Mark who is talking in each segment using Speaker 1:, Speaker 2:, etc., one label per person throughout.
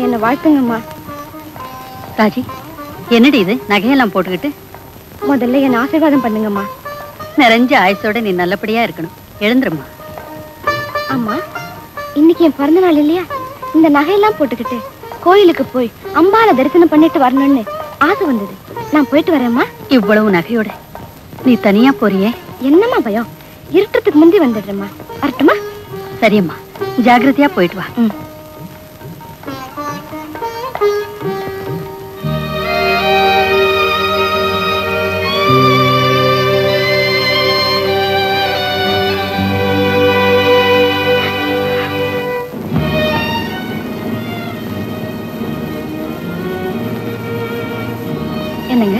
Speaker 1: என்ன வாழ்த்துங்கம்மா.
Speaker 2: ராஜி, என்னடி இது நகையெல்லாம் போட்டுக்கிட்டு?
Speaker 1: முதல்ல என்ன ஆசீர்வாதம் பண்ணுங்கம்மா.
Speaker 2: நிறைஞ்ச ஆயுசோட நீ நல்லபடியா இருக்கணும். எழுந்துருமா.
Speaker 1: அம்மா, இன்னைக்கு என் பிறந்த நாள் இல்லையா? இந்த நகையெல்லாம் போட்டுக்கிட்டு கோயிலுக்கு போய் அம்பால தரிசனம் பண்ணிட்டு வரணும்னு ஆசை வந்தது. நான் போயிட்டு வரேம்மா.
Speaker 2: இவ்வளவு நகையோட நீ தனியா போறியே?
Speaker 1: என்னம்மா பயம்? இருட்டுறதுக்கு முந்தி வந்துடுறேம்மா. வரட்டுமா?
Speaker 2: சரியம்மா, ஜாகிரதையா போயிட்டு வா.
Speaker 1: என்னங்க,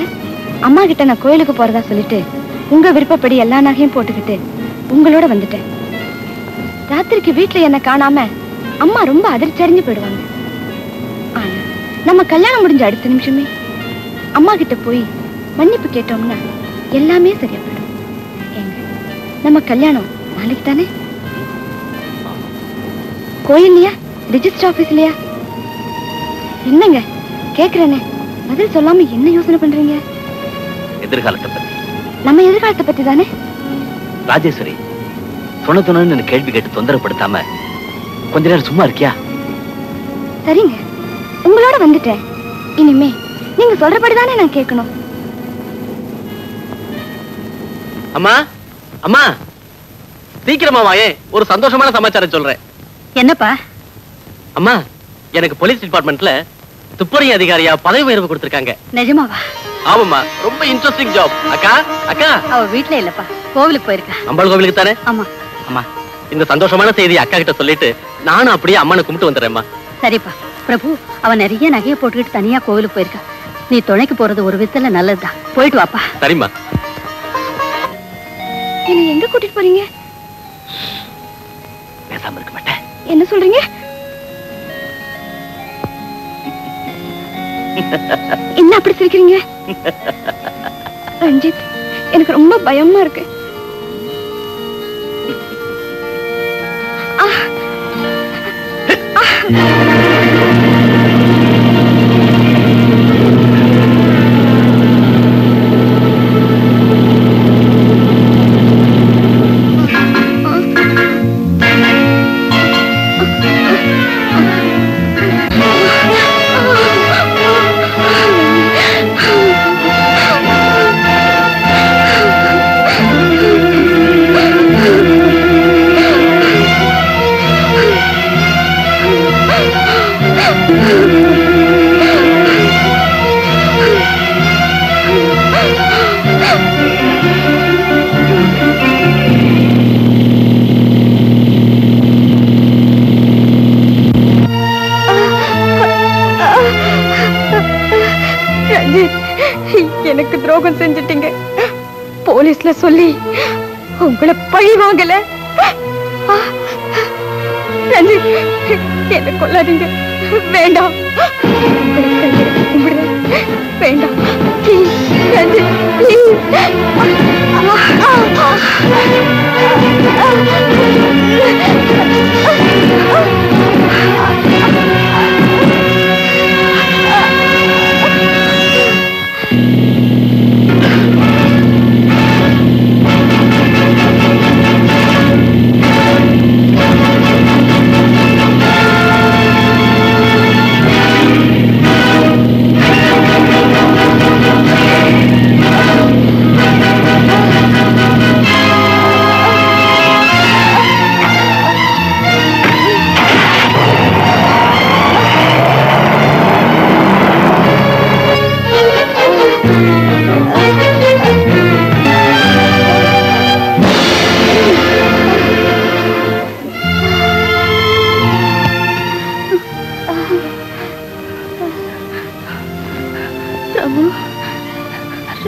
Speaker 1: அம்மா கிட்ட நான் கோயிலுக்கு போறதா சொல்லிட்டு உங்க விருப்பப்படி எல்லா நகையும் போட்டுக்கிட்டு உங்களோட வந்துட்டேன். ராத்திரிக்கு வீட்டுல என்ன காணாம அம்மா ரொம்ப அதிர்ச்சி அடைஞ்சு போயிடுவாங்க. ஆனா நம்ம கல்யாணம் முடிஞ்ச அடுத்த நிமிஷமே அம்மா கிட்ட போய் மன்னிப்பு கேட்டோம்னா எல்லாமே சரியா போயிடும். ஏங்க, நம்ம கல்யாணம் நாளைக்கு தானே? கோயில்லையா, ரிஜிஸ்டர் ஆபீஸ்லயா? என்னங்க கேக்குறேனே, பதில் சொல்லாம என்ன யோசனை பண்றீங்க?
Speaker 3: எதிர்காலத்தை பத்தி.
Speaker 1: நம்ம எதிர்காலத்தை பத்தி தானே?
Speaker 3: ராஜேஸ்வரி, சொன்ன கேள்வி கேட்டு தொந்தரப்படுத்தாம கொஞ்ச நேரம் சும்மா இருக்கியா?
Speaker 1: சரிங்க, உங்களோட வந்துட்டேன். இனிமே நீங்க சொல்றபடிதானே நான் கேட்கணும்.
Speaker 4: அம்மா, அம்மா, சீக்கிரமா வாயே, ஒரு சந்தோஷமான சமாச்சாரம் சொல்றேன்.
Speaker 2: என்னப்பா?
Speaker 4: அம்மா, எனக்கு போலீஸ் டிபார்ட்மெண்ட்ல துப்பறி அதிகாரியா பதவி உயர்வு கொடுத்திருக்காங்க.
Speaker 2: நிஜமாவா?
Speaker 4: ஆமாம்மா, ரொம்ப இன்ட்ரெஸ்டிங் ஜாப். அக்கா, அக்கா.
Speaker 2: அவ வீட்டுல இல்லப்பா, கோவிலுக்கு போயிருக்கா.
Speaker 4: அம்பாள் கோவிலுக்கு தானே?
Speaker 2: ஆமா.
Speaker 4: அம்மா, இந்த சந்தோஷமான செய்தி அக்கா கிட்ட சொல்லிட்டு நானும் அப்படியே அம்மனை கும்பிட்டு வந்துடுறேம்மா.
Speaker 2: சரிப்பா. பிரபு, அவன் நிறைய நகையை போட்டுக்கிட்டு தனியா கோவிலுக்கு போயிருக்கா. நீ துணைக்கு போறது ஒரு விதத்துல நல்லதுதான். போயிட்டு வாப்பா.
Speaker 4: சரிம்மா.
Speaker 1: என்ன எங்க கூட்டிட்டு போறீங்க?
Speaker 3: பேசாம இருக்க மாட்டேன்.
Speaker 1: என்ன சொல்றீங்க? என்ன அப்படி சிரிக்கிறீங்க? ரஞ்சித், எனக்கு ரொம்ப பயமா இருக்கு. எனக்கு துரோகம் செஞ்சிட்டீங்க. போலீஸ்ல சொல்லி உங்களை பழி வாங்கல. ரஞ்சித், என்ன கொல்லாதீங்க. வேண்டாம். வேண்டாம். ரஞ்சித்,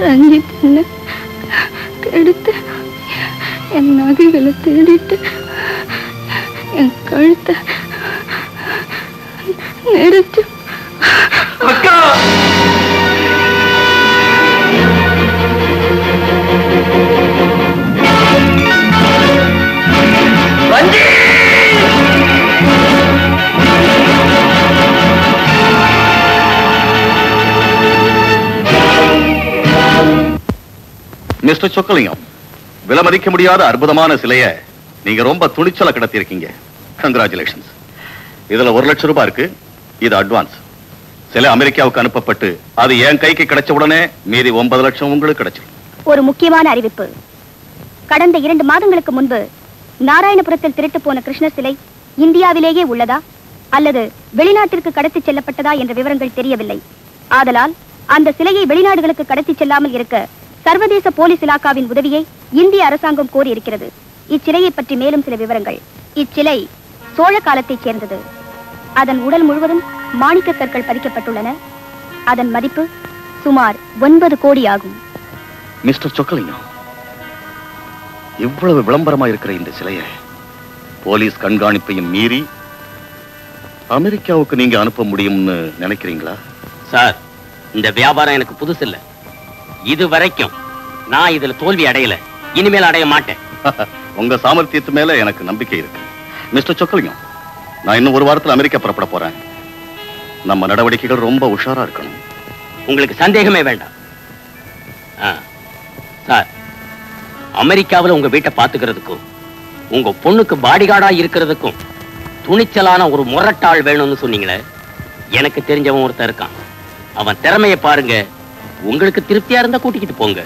Speaker 1: ரஞ்சித் என்ன கெடுத்து என் நகைகளை தேடிட்டு என் கழுத்தை நெரிச்சு.
Speaker 4: அக்கா,
Speaker 5: மிஸ்டர் சொக்கலிங்கம், விலமதிக்க முடியாத அற்புதமான சிலைய நீங்க ரொம்ப துணிச்சலா கிடத்தி இருக்கீங்க. கங்க்ராச்சுலேஷன்ஸ். இதுல 1 லட்சம் ரூபாய் இருக்கு. இது அட்வான்ஸ். சிலை அமெரிக்காவுக்கு அனுப்பப்பட்டு அது என் கைக்கு கிடைச்ச உடனே மீதி 9 லட்சம் உங்களுக்கு கிடைச்சிடும்.
Speaker 1: ஒரு முக்கியமான அறிவிப்பு. கடந்த 2 மாதங்களுக்கு முன்பு நாராயணபுரத்தில் திருட்டு போன கிருஷ்ணர் சிலை இந்தியாவிலேயே உள்ளதா அல்லது வெளிநாட்டிற்கு கடத்தி செல்லப்பட்டதா என்ற விவரங்கள் தெரியவில்லை. ஆதலால் அந்த சிலையை வெளிநாடுகளுக்கு கடத்தி செல்லாமல் இருக்க சர்வதேச போலீஸ் இலாக்காவின் உதவியை இந்திய அரசாங்கம் கோரி இருக்கிறது. இச்சிலையை பற்றி மேலும் சில விவரங்கள். இச்சிலை சோழ காலத்தைச் சேர்ந்தது. அதன் உடல் முழுவதும் மாணிக்க கற்கள் பதிக்கப்பட்டுள்ளன. அதன் மதிப்பு சுமார் 9 கோடி ஆகும்.
Speaker 5: மிஸ்டர் சொக்கலிங்கம், இவ்வளவு விளம்பரமா இருக்கிற இந்த சிலையை போலீஸ் கண்காணிப்பையும் மீறி அமெரிக்காவுக்கு நீங்க அனுப்ப முடியும்னு நினைக்கிறீங்களா?
Speaker 4: சார், இந்த வியாபாரம் எனக்கு புதுசு இல்ல. இது வரைக்கும் நான் இதுல தோல்வி அடையல, இனிமேல் அடைய மாட்டேன்.
Speaker 5: உங்க சாமர்த்தியத்து மேல எனக்கு நம்பிக்கை இருக்கு. மிஸ்டர் சொக்கலிங்கம், நான் இன்னும் 1 வாரத்தில் அமெரிக்கா புறப்பட போறேன். நம்ம நடவடிக்கைகள் ரொம்ப உஷாரா இருக்கணும்.
Speaker 4: உங்களுக்கு சந்தேகமே வேண்டாம். சார், அமெரிக்காவில் உங்க வீட்டை பாத்துக்கிறதுக்கும் உங்க பொண்ணுக்கு பாடிகார்டா இருக்கிறதுக்கும் துணிச்சலான ஒரு முரட்டாள் வேணும்னு சொன்னீங்களே, எனக்கு தெரிஞ்சவன் ஒருத்தன் இருக்கான். அவன் திறமையை பாருங்க. உங்களுக்கு திருப்தியா இருந்தா கூட்டிக்கிட்டு போங்க.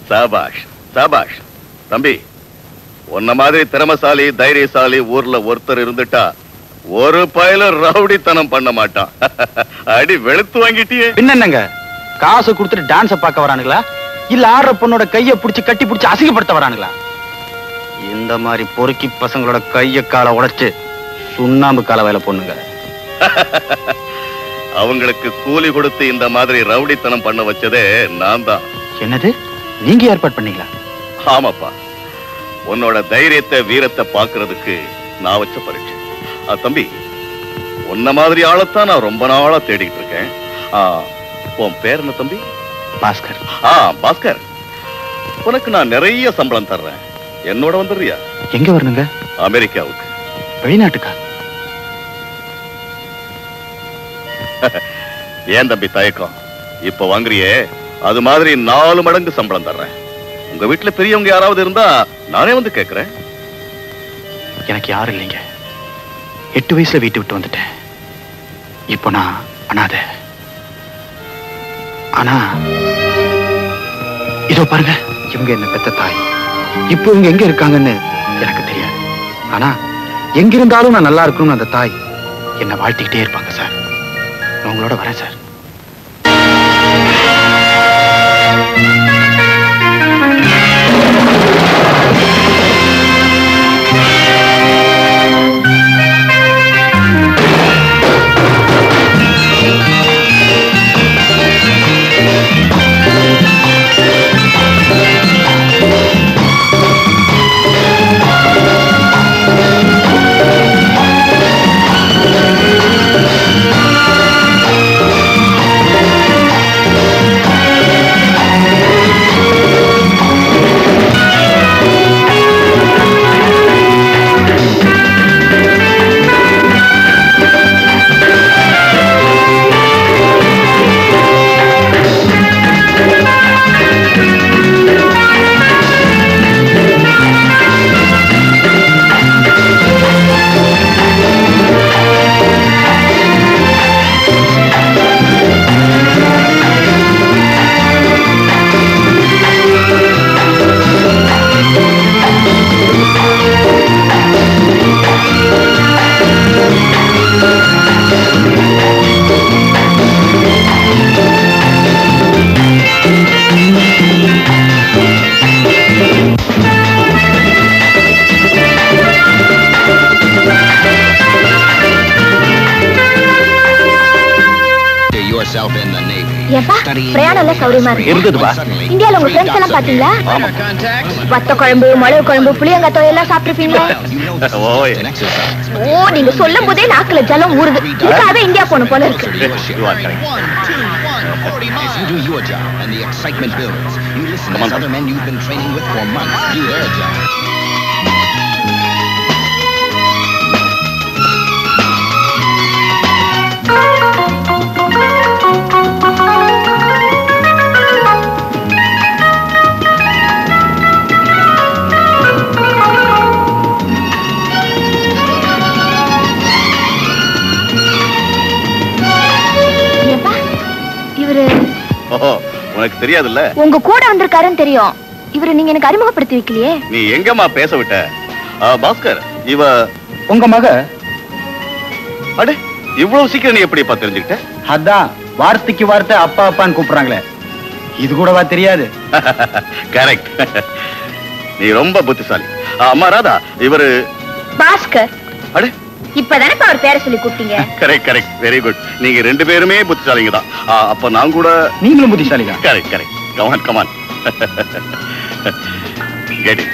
Speaker 5: சாபாஷ் சாபாஷ். தம்பி, உன்ன மாதிரி திறமசாலி தைரியசாலி ஊர்ல ஒருத்தர் இருந்துட்டா ஒரு பயல ரவுடித்தனம் பண்ண மாட்டான். அடி வெளுத்து வாங்கிட்டியே.
Speaker 6: என்னங்க காசு கொடுத்துட்டு டான்ஸ பார்க்க வரானுங்களா இல்ல ஆடுற பொண்ணோட கைய புடிச்சு கட்டி புடிச்சு அசிங்கப்படுத்த வரானுங்களா? இந்த மாதிரி பொறுக்கி பசங்களோட கைய காலை உடைச்சு சுண்ணாம்பு கால வேலை பொண்ணுங்க.
Speaker 5: அவங்களுக்கு கூலி கொடுத்து இந்த மாதிரி ரவுடித்தனம் பண்ண வச்சதே நான் தான்.
Speaker 6: என்னது, நீங்க ஏற்பாடு பண்ணீங்களா?
Speaker 5: ஆமாப்பா, உன்னோட தைரியத்தை வீரத்தை பாக்குறதுக்கு நான் வச்ச பரீட்சை. தம்பி, உன்ன மாதிரி ஆளத்தான் நான் ரொம்ப நாளா தேடிட்டு இருக்கேன். உன் பேர் என்ன தம்பி?
Speaker 6: பாஸ்கர்.
Speaker 5: பாஸ்கர், உனக்கு நான் நிறைய சம்பளம் தர்றேன். என்னோட வந்துடுறியா?
Speaker 6: எங்க வரணுங்க?
Speaker 5: அமெரிக்காவுக்கு.
Speaker 6: வெளிநாட்டுக்கா?
Speaker 5: ஏன் தம்பி தயக்கம்? இப்ப வாங்குறியே அது மாதிரி 4 மடங்கு சம்பளம் தர்றேன். உங்க வீட்டுல பெரியவங்க யாராவது இருந்தா நானே வந்து கேட்கிறேன்.
Speaker 6: எனக்கு யாரும் இல்லைங்க. 8 வயசுல வீட்டு விட்டு வந்துட்டேன். இப்போ நான் அனாதை. ஆனா இதோ பாருங்க, இவங்க என்ன பெத்த தாய். இப்போ இவங்க எங்க இருக்காங்கன்னு எனக்கு தெரியாது. ஆனா எங்க இருந்தாலும் நான் நல்லா இருக்கணும்னு அந்த தாய் என்ன வாழ்த்திக்கிட்டே இருப்பாங்க சார். நான் உங்களோட வரேன் சார்.
Speaker 1: பிரயாணம் சௌரியமா
Speaker 6: இருந்ததுப்பா.
Speaker 1: இந்தியால உங்க ஃப்ரெண்ட்ஸ் எல்லாம் பாத்தீங்களா? வத்த குழம்பு, மிளகு குழம்பு, புளியங்காய் எல்லாம் சாப்பிட்டுருப்பீங்களா? ஓ, நீங்க சொல்லும் போதே நாக்குல ஜலம் ஊறுது. இதுக்காக இந்தியா போன போல இருக்கு.
Speaker 5: உனக்கு தெரியாதுல்ல?
Speaker 1: உங்க கூட வந்திருக்காருன்னு தெரியும். இவரு நீங்க எனக்கு அறிமுகப்படுத்தி வைக்கலையே.
Speaker 5: நீ எங்கம்மா பேச விட்ட? பாஸ்கர், இவ
Speaker 6: உங்க மக.
Speaker 5: அடே, இவ்வளவு சீக்கிரம் நீ எப்படி தெரிஞ்சுக்கிட்ட?
Speaker 6: அதான் வார்த்தைக்கு வார்த்தை அப்பா அப்பான்னு கூப்பிடுறாங்களே, இது கூடவா தெரியாது?
Speaker 5: கரெக்ட். நீ ரொம்ப புத்திசாலி. அம்மா ராதா, இவரு
Speaker 1: பாஸ்கர்.
Speaker 5: அடே,
Speaker 1: இப்பதானே அவர் பேரை சொல்லி கூப்பிட்டீங்க.
Speaker 5: Correct correct, very good. நீங்க 2 பேருமே புத்திசாலிங்க தான். அப்ப நான் கூட.
Speaker 6: நீங்களும் புத்திசாலிங்க.
Speaker 5: Correct correct. Come on come on. Get it.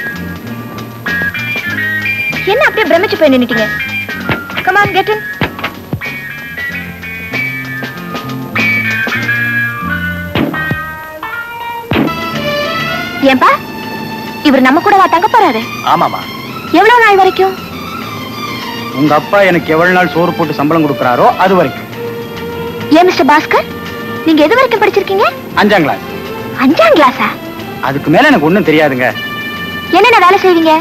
Speaker 1: என்ன அப்படியே பிரமிச்சு போய் நின்னுட்டீங்க? Come on, get in. ஏன்பா, இவர் நம்ம கூட தங்க போறாரு?
Speaker 6: ஆமாமா.
Speaker 1: எவ்வளவு நாள் வரைக்கும்?
Speaker 6: உங்க அப்பா எனக்கு எவ்வளவு நாள் சோறு போட்டு சம்பளம் கொடுக்கறாரோ அது வரைக்கும்.
Speaker 1: ஏன் மிஸ்டர் பாஸ்கர், நீங்க எது வரைக்கும் படிச்சிருக்கீங்க?
Speaker 6: 5ஆம் கிளாஸ்.
Speaker 1: 5ஆம் கிளாஸா?
Speaker 6: அதுக்கு மேல எனக்கு ஒண்ணும் தெரியாதுங்க.
Speaker 1: என்னென்ன வேலை செய்வீங்க?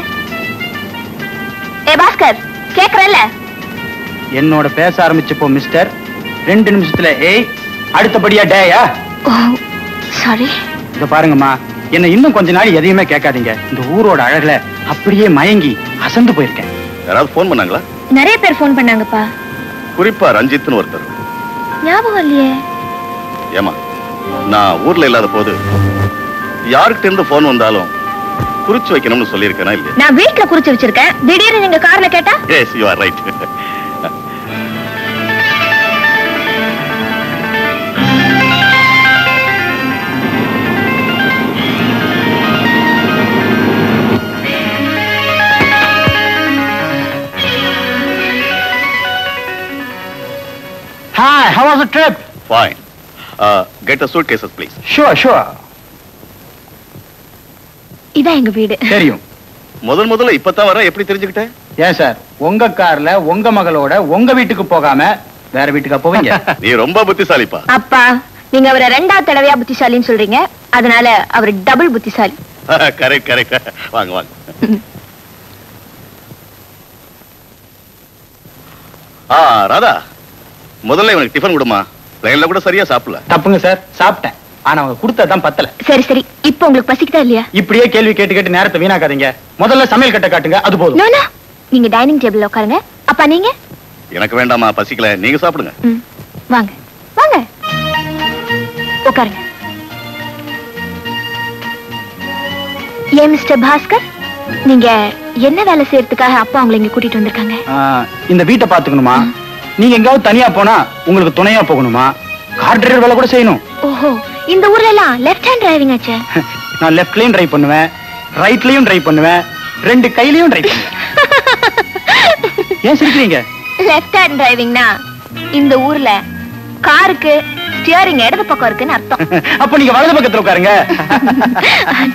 Speaker 1: ஏ பாஸ்கர், கேக்குறல்ல?
Speaker 6: என்னோட பேச ஆரம்பிச்சப்போ மிஸ்டர் 2 நிமிஷத்துல ஏய் அடுத்தபடியா டேயா?
Speaker 2: சாரி.
Speaker 6: இத பாருங்கம்மா, என்ன இன்னும் கொஞ்ச நாள் எதையுமே கேட்காதீங்க. இந்த ஊரோட அழகுல அப்படியே மயங்கி அசந்து போயிருக்கேன்.
Speaker 5: யாராவது போன் பண்ணாங்களா?
Speaker 1: நிறைய பேர் போன் பண்ணாங்கப்பா.
Speaker 5: குறிப்பா ரஞ்சித்னு ஒருத்தர்.
Speaker 1: ஞாபகம் இல்லையே.
Speaker 5: ஏமா, நான் ஊர்ல இல்லாத போது யாருக்கிட்ட இருந்து போன் வந்தாலும் குறிச்சு வைக்கணும்னு சொல்லியிருக்கேனா இல்லையா?
Speaker 1: நான் வீட்டுல குறிச்சு வச்சிருக்கேன். திடீர்னு நீங்க கார்ல கேட்டா?
Speaker 5: Yes, you are right.
Speaker 6: Hi, how was the trip?
Speaker 5: Fine. Get the suitcases, please.
Speaker 6: Sure, sure.
Speaker 1: இதான் எங்க வீடு.
Speaker 6: தெரியும்.
Speaker 5: முதல்ல இப்பதான் வர, எப்படி தெரிஞ்சுக்கிட்டேன்?
Speaker 6: ஏன் சார், உங்க கார்ல உங்க மகளோட உங்க வீட்டுக்கு போகாம வேற வீட்டுக்கா போவீங்க?
Speaker 5: நீ ரொம்ப புத்திசாலிப்பா.
Speaker 1: அப்பா, நீங்க அவரை 2வது தடவையா புத்திசாலின்னு சொல்றீங்க. அதனால அவர் டபுள் புத்திசாலி.
Speaker 5: Correct correct. வாங்க வாங்க. ராதா, முதல்ல இவனுக்கு டிஃபன் கொடுமா. ட்ரெயின்ல கூட சரியா சாப்பிடல.
Speaker 6: தப்புங்க சார், சாப்பிட்டேன். ஆனா அவங்க கொடுத்ததான் பத்தல.
Speaker 1: சரி சரி, இப்போ உங்களுக்கு பசிக்குதா இல்லையா?
Speaker 6: இப்படியே கேள்வி கேட்டு கேட்டு நேரத்தை வீணாக்காதீங்க. முதல்ல சமையல் கட்ட காட்டுங்க, அது போதும்.
Speaker 1: நோ நோ, நீங்க டைனிங் டேபிள்ல உட்காருங்க. அப்பா நீங்க?
Speaker 5: எனக்கு வேண்டாமா, பசிக்கல. நீங்க சாப்பிடுங்க.
Speaker 1: வாங்க வாங்க, உட்காருங்க. ஏன் மிஸ்டர் பாஸ்கர், நீங்க என்ன வேலை செய்யறதுக்காக அப்பா உங்களை இங்க கூட்டிட்டு வந்திருக்காங்க?
Speaker 6: இந்த வீட்டை பாத்துக்கணுமா? நீங்க எங்காவது தனியா போனா உங்களுக்கு துணையா போகணுமா? கார் டிரைவர் வேலை கூட செய்யணும்.
Speaker 1: ஓஹோ, இந்த ஊர்ல எல்லாம் லெஃப்ட் ஹேண்ட் டிரைவிங் ஆச்சே.
Speaker 6: நான் லெஃப்ட்லயும் டிரைவ் பண்ணுவேன், ரைட்லயும் டிரைவ் பண்ணுவேன், 2 கையிலயும் டிரைவ் பண்ணுவேன். ஏன் சிரிக்கிறீங்க?
Speaker 1: லெஃப்ட் ஹேண்ட் டிரைவிங்னா இந்த ஊர்ல காருக்கு ஸ்டியரிங் இடது பக்கம் இருக்குன்னு அர்த்தம்.
Speaker 6: அப்ப நீங்க வலது பக்கத்துல உட்காருங்க.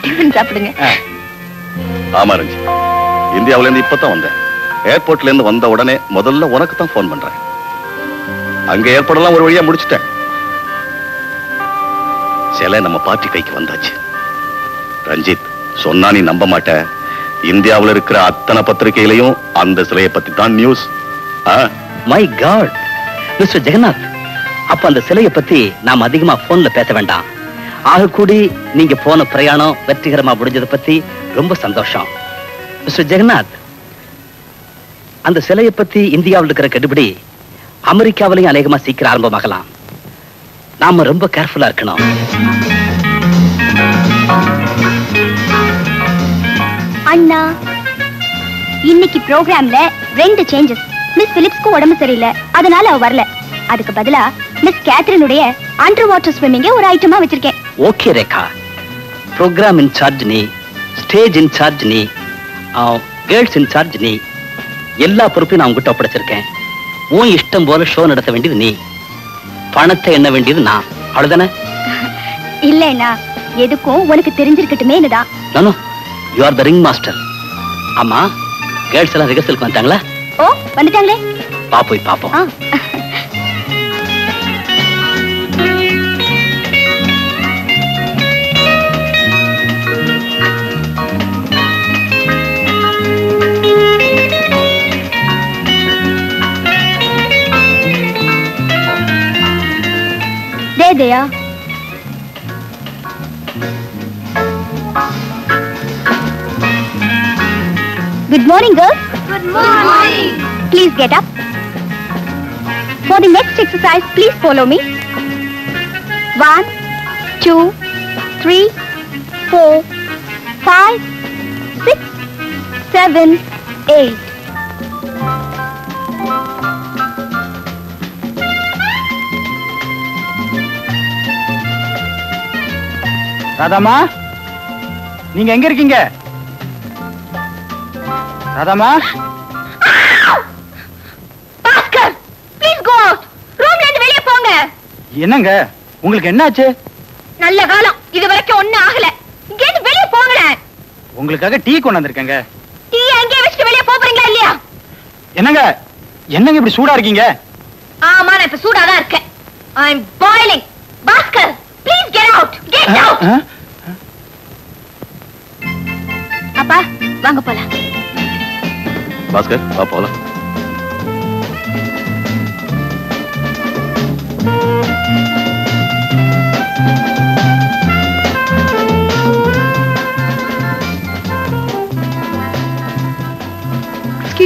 Speaker 1: டிஃபன் சாப்பிடுங்க.
Speaker 5: ஆமா ரஞ்சி, இந்தியாவில இருந்து இப்பதான் வந்தேன். ஏர்போர்ட்ல இருந்து வந்த உடனே முதல்ல உனக்கு தான் போன் பண்றேன். அங்க ஏற்படலாம் ஒரு வழியா முடிச்சிட்டேன். சிலை நம்ம பார்ட்டி கைக்கு வந்தாச்சு. ரஞ்சித், சொன்னா நீ நம்ப மாட்ட, இந்தியாவில் இருக்கிற அத்தனை பத்திரிகையிலையும் அந்த சிலையை பத்தி தான் news.
Speaker 3: My god mister Jagannath, அப்ப அந்த சிலையை பத்தி நாம் அதிகமா போன்ல பேச வேண்டாம். ஆக கூடி நீங்க போன பிரயாணம் வெற்றிகரமா முடிஞ்சதை பத்தி ரொம்ப சந்தோஷம். மிஸ்டர் ஜெகநாத், அந்த சிலையை பத்தி இந்தியாவில் இருக்கிற கெடுபிடி அமெரிக்காவிலையும் அநேகமா சீக்கிரம் ஆரம்பமாகலாம். நாம ரொம்ப கேர்ஃபுல்லா இருக்கணும்.
Speaker 1: அண்ணா, இன்னைக்கு ப்ரோக்ராம்ல 2 சேஞ்சஸ். மிஸ் பிலிப்ஸ்க்கு உடம்பு சரியில்லை, அதனால அவ வரல. அதுக்கு பதிலா மிஸ் கேத்ரினுடைய அண்டர் வாட்டர் ஸ்விம்மிங்க ஒரு ஐட்டமா வச்சிருக்கேன்.
Speaker 3: ஓகே ரேகா, ப்ரோக்ராம் இன்சார்ஜ் நீ, ஸ்டேஜ் இன்சார்ஜ் நீ, கேர்ள்ஸ் இன்சார்ஜ் நீ, எல்லா பொறுப்பையும் நான் உங்ககிட்ட ஒப்படைச்சிருக்கேன். உன் இஷ்டம் போல ஷோ நடத்த வேண்டியது நீ, பணத்தை எண்ண வேண்டியது நான். அவ்வளவுதானே?
Speaker 1: இல்லைன்னா எதுக்கும் உனக்கு தெரிஞ்சிருக்கட்டுமேனுதான்.
Speaker 3: நானோ you are the ring master. ஆமா, கேர்ள்ஸ் எல்லாம் ரிஹர்சலுக்கு வந்துட்டாங்களா?
Speaker 1: ஓ, வந்துட்டாங்களே.
Speaker 3: போய் பாப்போம்.
Speaker 1: Deya. Good morning, girls. Good morning. Please get up. For the next exercise, please follow me. 1, 2, 3, 4, 5, 6, 7, 8.
Speaker 6: Radhamma, நீங்க எங்க இருக்கீங்க? Radhamma,
Speaker 1: Bhaskar, please go out. ரூம்ல இருந்து வெளிய போங்க.
Speaker 6: என்னங்க உங்களுக்கு என்னாச்சு?
Speaker 1: நல்ல காலம், இது வரைக்கும் ஒண்ணும் ஆகல. இங்க இருந்து வெளிய போங்க.
Speaker 6: உங்களுக்காக டீ கொண்டு வந்திருக்கேங்க.
Speaker 1: டீ அங்கே வச்சிட்டு வெளிய போறீங்களா இல்லையா?
Speaker 6: என்னங்க என்னங்க இப்படி சூடா இருக்கீங்க?
Speaker 1: ஆமா, நான் இப்ப சூடா தான் இருக்கேன். I am boiling. Bhaskar, please get out. Get out. அப்பா, வாங்க போலாம்.
Speaker 5: பாஸ்கர், வா போலாம்.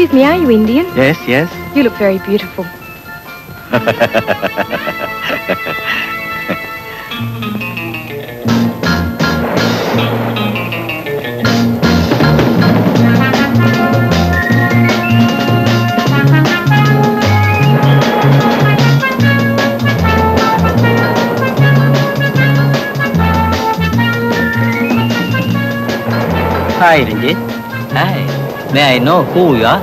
Speaker 7: Excuse me, are you Indian?
Speaker 6: Yes, yes.
Speaker 7: You look very beautiful.
Speaker 4: Hi, Ranjit.
Speaker 3: Hi. May I know who you are?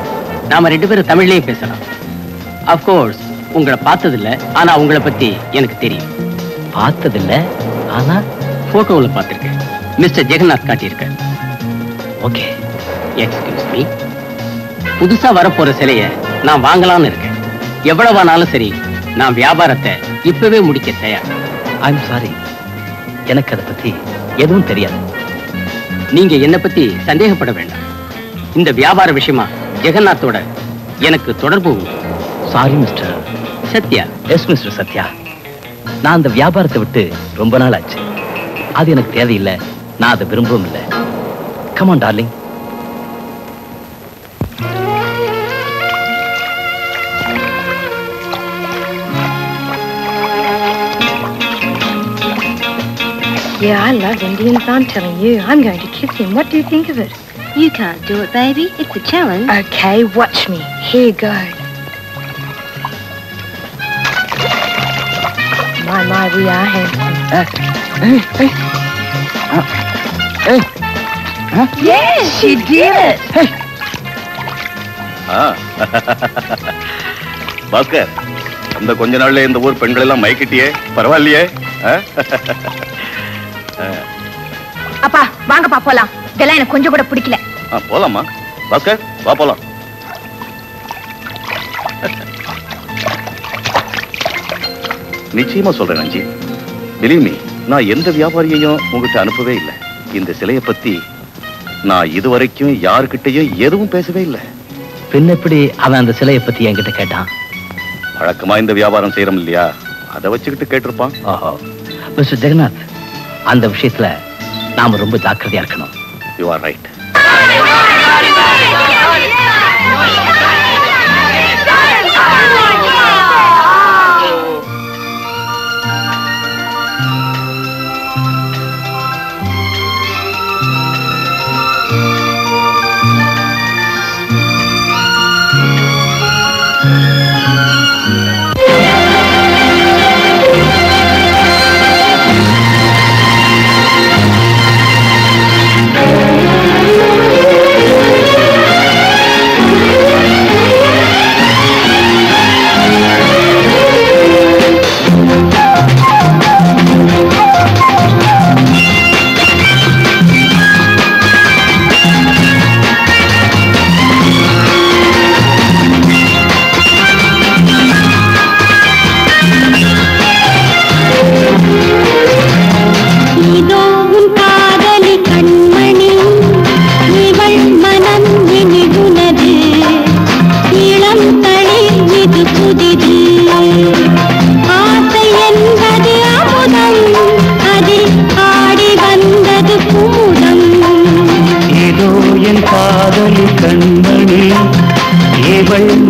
Speaker 4: நாம ரெண்டு பேரும் தமிழ்லயே பேசலாம். Of course, உங்களை பார்த்ததில்ல, ஆனா உங்களை பத்தி எனக்கு தெரியும்.
Speaker 3: பார்த்ததில்ல, ஆனா
Speaker 4: போட்டோவில் பார்த்திருக்கேன். மிஸ்டர் ஜெகநாத் காட்டியிருக்கேன்.
Speaker 3: ஓகே.
Speaker 4: Excuse me. புதுசா வரப்போற சிலைய நான் வாங்கலாம்னு இருக்கேன். எவ்வளவானாலும் சரி, நான் வியாபாரத்தை இப்பவே முடிக்க தயார்.
Speaker 3: ஐம் சாரி, எனக்கு அதை பத்தி எதுவும் தெரியாது.
Speaker 4: நீங்க என்ன பத்தி சந்தேகப்பட வேண்டாம். இந்த வியாபார விஷயமா ஜெகநாத்தோட எனக்கு தொடர்பு உண்டு.
Speaker 3: Sorry mister
Speaker 4: Sathya.
Speaker 3: S mister Sathya, நான் அந்த வியாபாரத்தை விட்டு ரொம்ப நாள் ஆச்சு. அது எனக்கு தேவையில்லை, நான் அதை விரும்பவும் இல்லை. Come on darling.
Speaker 7: Yeah, I love Indians, I'm telling you. I'm going to kiss him. What do you think of it?
Speaker 2: You can't do it, baby. It's a challenge.
Speaker 7: Okay, watch me. Here goes. My, we are handsome. Yes, she did it.
Speaker 5: Bhaskar, அந்த கொஞ்ச நாள்ல இந்த ஊர் பெண்கள் எல்லாம் மயக்கிட்டியே, பரவாயில்லையே?
Speaker 1: அப்பா வாங்கப்பா போலாம். இதெல்லாம் எனக்கு கொஞ்சம் கூட பிடிக்கல.
Speaker 5: போலாமா? பாஸ்கர் வா போலாம். நிச்சயமா சொல்றேன் அஞ்சி. Believe me, நான் எந்த வியாபாரியையும் உங்ககிட்ட அனுப்பவே இல்லை. இந்த சிலையை பத்தி நான் இதுவரைக்கும் யாருக்கிட்டையும் எதுவும் பேசவே இல்லை.
Speaker 3: பின்ன எப்படி அவன் அந்த சிலையை பத்தி என்கிட்ட கேட்டான்?
Speaker 5: வழக்கமா இந்த வியாபாரம் செய்யறோம் இல்லையா, அதை வச்சுக்கிட்டு கேட்டிருப்பான்.
Speaker 3: ஓஹோ. மிஸ்டர் ஜெகநாத், அந்த விஷயத்துல நாம ரொம்ப ஜாக்கிரதையா இருக்கணும்.
Speaker 5: You are right.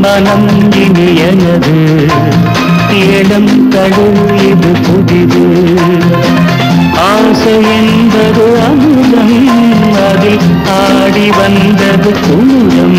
Speaker 8: மனம் இனியனது ஏலம் தழுவியது புதிது ஆசை என்பது அமுதம் அதில் ஆடி வந்தது குமுதம்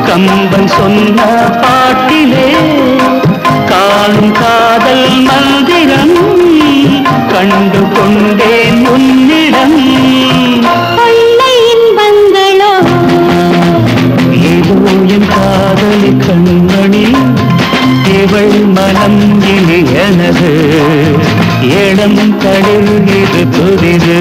Speaker 8: கம்பன் சொன்ன பாட்டிலே இளம் தளிர் இது புதிது.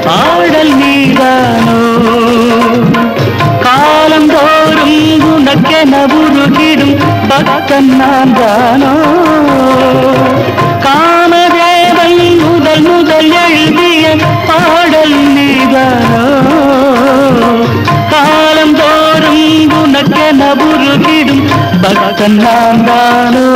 Speaker 8: பாடல் நீதானோ காலந்தோறும் உனக்கென உருகிடும் பக்தன் நான் தானோ காமதேவன் முதல் முதல் எழுதிய பாடல் நீதானோ காலந்தோறும் உனக்கென உருகிடும் பக்தன் நான் தானோ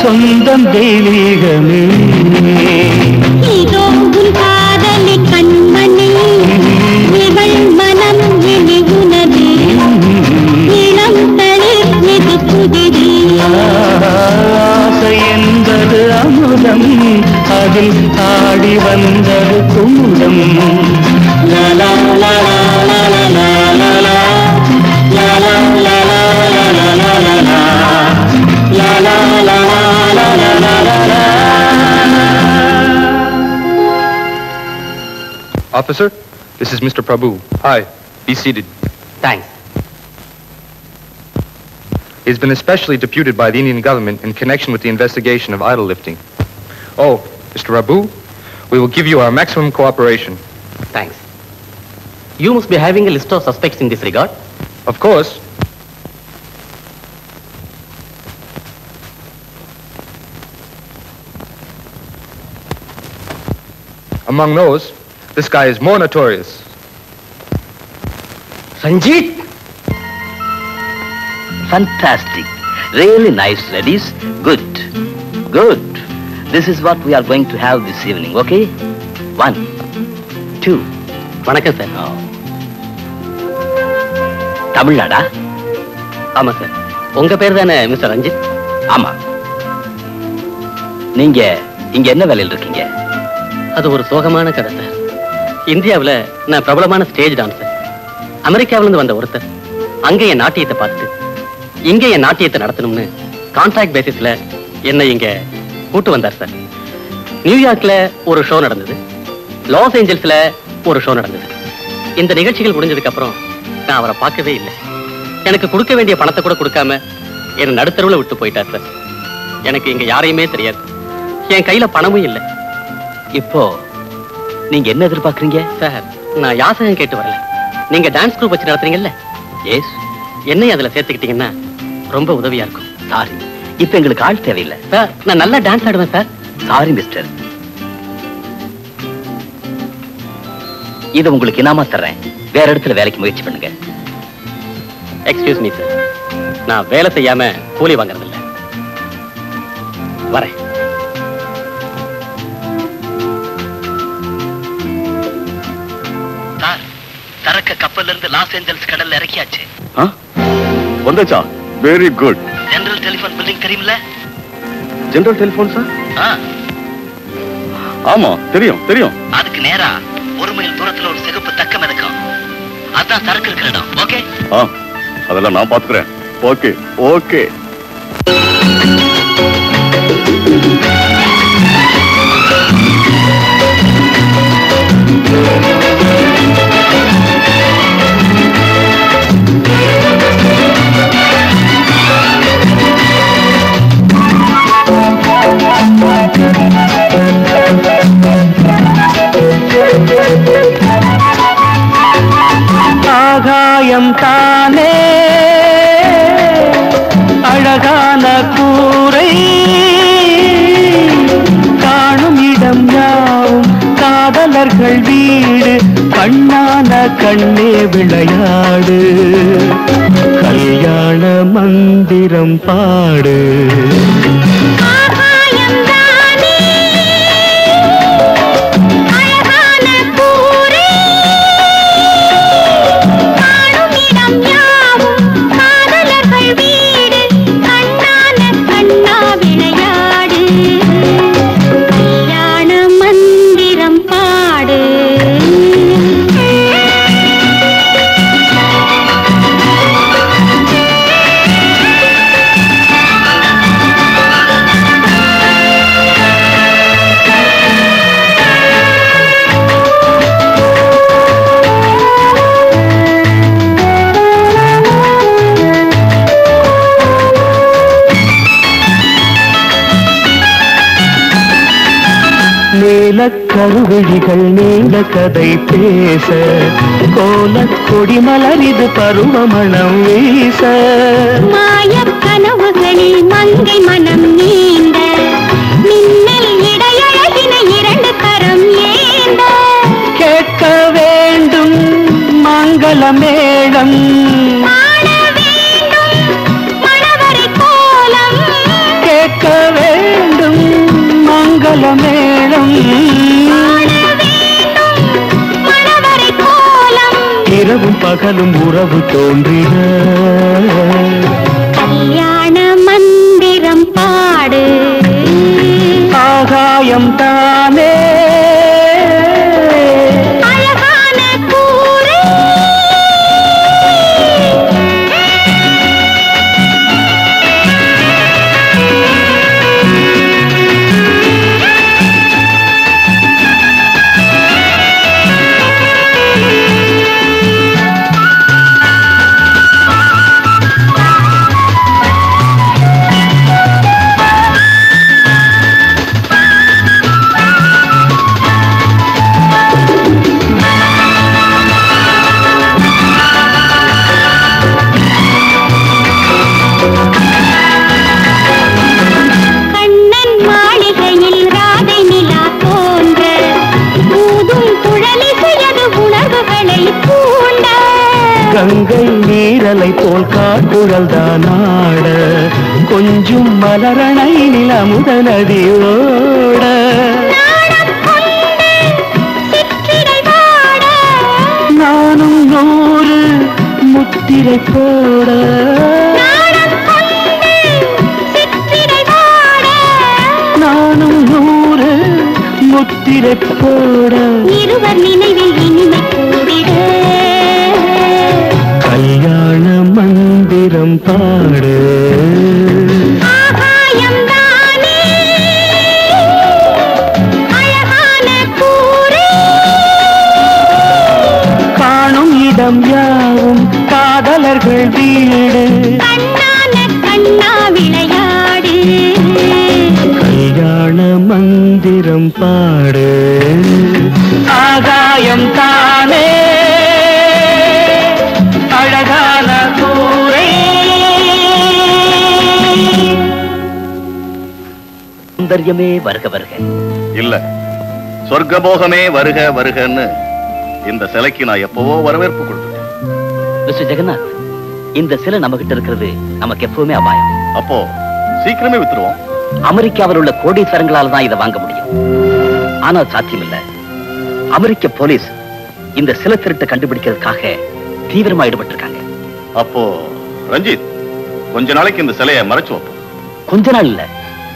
Speaker 8: சொந்தம் தெய்வீகமே
Speaker 9: இதோ உன் காதலி கண்மணி இவள் மனம் இனி உனது இளம் தளிர் இது புதிது
Speaker 8: ஆசை என்பது அமுதம் அதில் ஆடி வந்தது குமுதம் லலா லலா லலா லலா லலா லலா
Speaker 10: Officer, this is Mr. Prabhu. Hi, be seated.
Speaker 4: Thanks.
Speaker 10: He's been especially deputed by the Indian government in connection with the investigation of idol lifting. Oh, Mr. Prabhu, we will give you our maximum cooperation.
Speaker 4: Thanks. You must be having a list of suspects in this regard.
Speaker 10: Of course. Among those, this guy is more notorious.
Speaker 3: Ranjit! Fantastic. Really nice, ladies. Good. Good. This is what we are going to have this evening, okay? 1, 2.
Speaker 4: வணக்கம் sir.
Speaker 3: தமிழ்நாடா?
Speaker 4: ஆமா sir. உங்க பேர் தானே mister Ranjith?
Speaker 3: ஆமா. நீங்க இங்க என்ன வேலையில் இருக்கீங்க?
Speaker 4: அது ஒரு சோகமான கதை சார். இந்தியாவில் நான் பிரபலமான ஸ்டேஜ் டான்சர். அமெரிக்காவிலிருந்து வந்த ஒருத்தர் அங்கே என் நாட்டியத்தை பார்த்துட்டு இங்கே என் நாட்டியத்தை நடத்தணும்னு கான்ட்ராக்ட் பேசிஸ்ல என்னை இங்க கூட்டு வந்தார் சார். நியூயார்க்ல ஒரு ஷோ நடந்தது, லாஸ் ஏஞ்சல்ஸ்ல ஒரு ஷோ நடந்தது. இந்த நிகழ்ச்சிகள் முடிஞ்சதுக்கு அப்புறம் நான் அவரை பார்க்கவே இல்லை. எனக்கு கொடுக்க வேண்டிய பணத்தை கூட கொடுக்காம என்னை நடுத்தருவில் விட்டு போயிட்டார் சார். எனக்கு இங்க யாரையுமே தெரியாது, என் கையில பணமும் இல்லை.
Speaker 3: இப்போ நீங்க என்ன எதிர்பார்க்கறீங்க?
Speaker 4: சார், நான் யாசகம் கேட்டு வரல. நீங்க டான்ஸ் குரூப் வச்சு நடத்துறீங்கல்ல?
Speaker 3: எஸ்.
Speaker 4: என்னையும் அதுல சேர்த்துக்கிட்டீங்கன்னா ரொம்ப உதவியா இருக்கும்.
Speaker 3: சாரி, இப்ப எங்களுக்கு ஆள் தேவையில்லை.
Speaker 4: சார், நான் நல்லா டான்ஸ் ஆடுவேன் சார்.
Speaker 3: சாரி மிஸ்டர், இது உங்களுக்கு இனாமா தர்றேன். வேற இடத்துல வேலைக்கு முயற்சி பண்ணுங்க.
Speaker 4: எக்ஸ்கியூஸ் மீ சார், நான் வேலை செய்யாம கூலி வாங்குறதில்ல. வரேன்.
Speaker 3: சரக்கு கப்பல்ல இருந்து லாஸ் ஏஞ்சல்ஸ் கடல்ல இறக்கியாச்சு.
Speaker 5: வந்தாச்சா? Very good.
Speaker 3: General telephone building தெரியுமில்ல?
Speaker 5: General telephone sir? ஆமா, தெரியும் தெரியும்.
Speaker 3: அதுக்கு நேரா 1 மைல் தூரத்துல ஒரு சிகப்பு தக்கம் இருக்கும். அதான் சரக்கு இருக்கிற இடம். ஓகே?
Speaker 5: அதெல்லாம் நான் பாத்துக்கிறேன். Okay okay.
Speaker 8: ஆகாயம் தானே அழகான கூரை, காணும் இடம் யாவும் காதல் காதலர்கள் வீடு கண்ணான கண்ணே விளையாடு கல்யாண மந்திரம் பாடு கருவிழிகள் நீண்ட கதை பேச கோலக் கொடி மலரிது பருவமணம் வீச
Speaker 9: மாயக் கனவுகளில் மங்கை மனம் நீண்ட மின்னல் இடையழகின இரண்டு கரம் ஏந்த
Speaker 8: கேட்க வேண்டும் மங்கள மேளம்
Speaker 9: காண வேண்டும் மணவரை கோலம்
Speaker 8: கேட்க வேண்டும் மங்கள மேளம் இரவும் பகலும் உறவு தோன்றின
Speaker 9: கல்யாண மந்திரம் பாடு
Speaker 8: ஆகாயம் தானே
Speaker 9: அழகான கூரை
Speaker 8: கங்கை நீரலை போல் காட்டுழல் தானாட கொஞ்சம் மலரணை நிலமுத நதியோட நானும் நூறு முத்திரை போட நானும் நூறு முத்திரை போட
Speaker 9: இருவர் நினைவில் இனிமை கூடிட
Speaker 8: கல்யாண மந்திரம் பாடு
Speaker 9: ஆகாயம் தானே அழகான கூரை
Speaker 8: காணும் இடம் யாவும் காதலர்கள் வீடு
Speaker 9: கண்ணான கண்ணா விளையாடு
Speaker 8: கல்யாண மந்திரம் பாடு ஆகாயம் தானே அழகான கூரை
Speaker 3: சௌந்தர்யமே வருக வருக
Speaker 5: இல்ல சொர்க்கபோகமே வருக வருகன்னு இந்த சிலைக்கு நான் எப்பவோ வரவேற்பு கொடுத்துட்டேன்.
Speaker 3: மிஸ்டர் ஜெகநாத், இந்த சிலை நம்ம கிட்ட இருக்கிறது நமக்கு எப்பவுமே அபாயம்.
Speaker 5: அப்போ சீக்கிரமே வித்துருவோம்.
Speaker 3: அமெரிக்காவில் உள்ள கோடீஸ்வரங்களால தான் இதை வாங்க முடியும். ஆனால் சாத்தியம் இல்ல. அமெரிக்க போலீஸ் இந்த சிலை திருட்டை கண்டுபிடிக்கிறதுக்காக தீவிரமா ஈடுபட்டிருக்காங்க.
Speaker 5: அப்போ ரஞ்சித், கொஞ்ச நாளைக்கு இந்த சிலையை மறைச்சு வைப்போம்.
Speaker 3: கொஞ்ச நாள் இல்ல,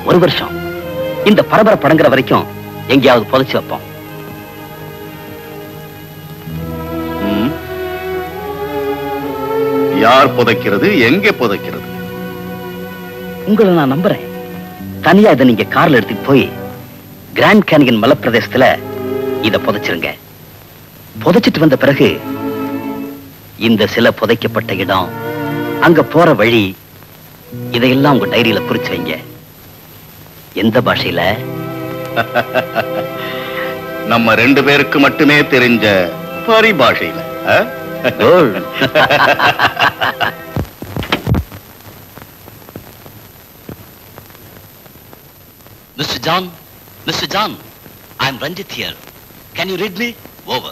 Speaker 3: ஒரு வருஷம். இந்த பரபரப்பு அடங்குற வரைக்கும் எங்கேயாவது புதைச்சு வைப்போம்.
Speaker 5: யார் புதைக்கிறது, எங்கே புதைக்கிறது?
Speaker 3: உங்களை நான் நம்புறேன். தனியா இதை நீங்க கார்ல எடுத்துட்டு போய் கிராண்ட் கேனியன் மலைப்பிரதேசத்துல இத புதைச்சிருங்க. புதைச்சிட்டு வந்த பிறகு இந்த சிலை புதைக்கப்பட்ட இடம், அங்க போற வழி, இதையெல்லாம் உங்க டைரியில குறிச்சு வைங்க. எந்த பாஷையில?
Speaker 5: நம்ம ரெண்டு பேருக்கு மட்டுமே தெரிஞ்ச பரிபாஷையில.
Speaker 3: Mr. John, I am Ranjit here. Can you read me? Over.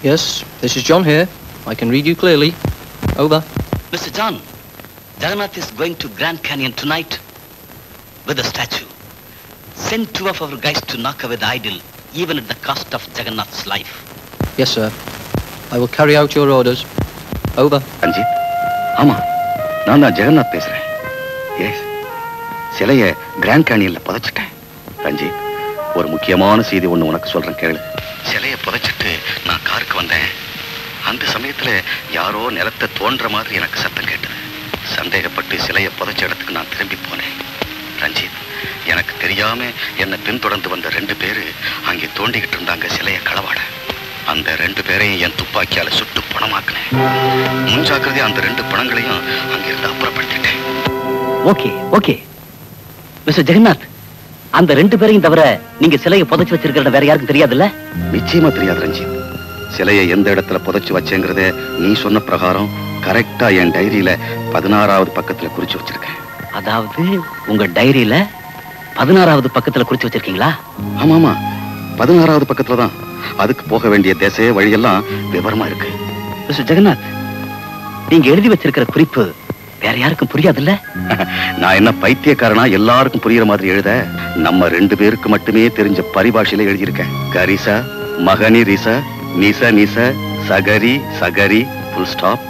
Speaker 11: Yes, this is John here. I can read you clearly. Over.
Speaker 3: Mr. John, Jagannath is going to Grand Canyon tonight with a statue. Send 2 of our guys to knock away the idol, even at the cost of Jagannath's life.
Speaker 11: Yes, sir. I will carry out your orders. Over.
Speaker 5: Ranjith, ஆமா, நான் தான் ஜெகநாத் பேசுறேன். S, சிலையை grand கேனியன்ல புதைச்சிட்டேன். Ranjith, ஒரு முக்கியமான செய்தி ஒண்ணு உனக்கு சொல்றேன் கேளு. சிலையை புதைச்சிட்டு நான் காருக்கு வந்தேன். அந்த சமயத்துல யாரோ நிலத்தை தோன்ற மாதிரி எனக்கு சத்தம் கேட்டது. சந்தேகப்பட்டு சிலையை புதைச்ச இடத்துக்கு நான் திரும்பி போனேன். ரஞ்சித், எனக்கு தெரியாம என்னை பின்தொடர்ந்து வந்த 2 பேரு அங்கே தோண்டிக்கிட்டு இருந்தாங்க சிலையை களவாட. அந்த 2 பேரையும் என் துப்பாக்கியால சுட்டு பணமாக்கினேன். முன்ஜாக்கிரதையா அந்த 2 பணங்களையும் அங்கிருந்து அப்புறப்படுத்திட்டேன்.
Speaker 3: ஓகே ஓகே மிஸ்டர் ஜெகநாத், அந்த 2 பேரையும் தவிர நீங்க சிலையை புதைச்சு வச்சிருக்கிறத வேற யாருக்கும் தெரியாதுல்ல?
Speaker 5: நிச்சயமா தெரியாது ரஞ்சித். சிலையை எந்த இடத்துல புதைச்சு வச்சேங்கிறத நீ சொன்ன பிரகாரம் கரெக்டா என் டைரியில 16வது பக்கத்துல குறிச்சு வச்சிருக்கேன்.
Speaker 3: அதாவது உங்க டைரியில 16வது பக்கத்துல குறிச்சு வச்சிருக்கீங்களா?
Speaker 5: ஆமா ஆமா, 16வது பக்கத்துல தான். அதுக்கு போக வேண்டிய திசை வழியெல்லாம் விவரமா இருக்கு.
Speaker 3: மிஸ்டர் ஜெகநாத், நீங்க எழுதி வச்சிருக்கிற குறிப்பு வேற யாருக்கும் புரியாதுல்ல?
Speaker 5: நான் என்ன பைத்தியக்காரனா எல்லாருக்கும் புரியுற மாதிரி எழுத? நம்ம 2 பேருக்கு மட்டுமே தெரிஞ்ச பரிபாஷையில எழுதியிருக்கேன். கரிசா மகனி ரிசா நிச நிச சகரி சகரி full stop.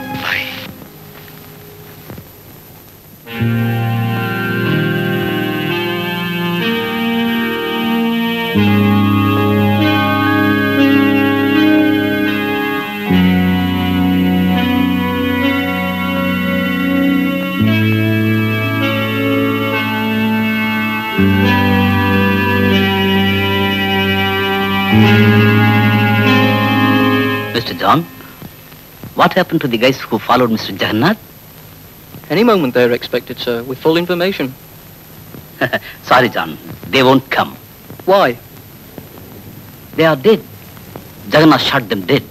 Speaker 3: Mr. John, what happened to the guys who followed Mr. Jagannath?
Speaker 11: Any moment they're expected, sir, with full information.
Speaker 3: Sorry, John, they won't come.
Speaker 11: Why?
Speaker 3: They are dead. Jagannath shot them dead.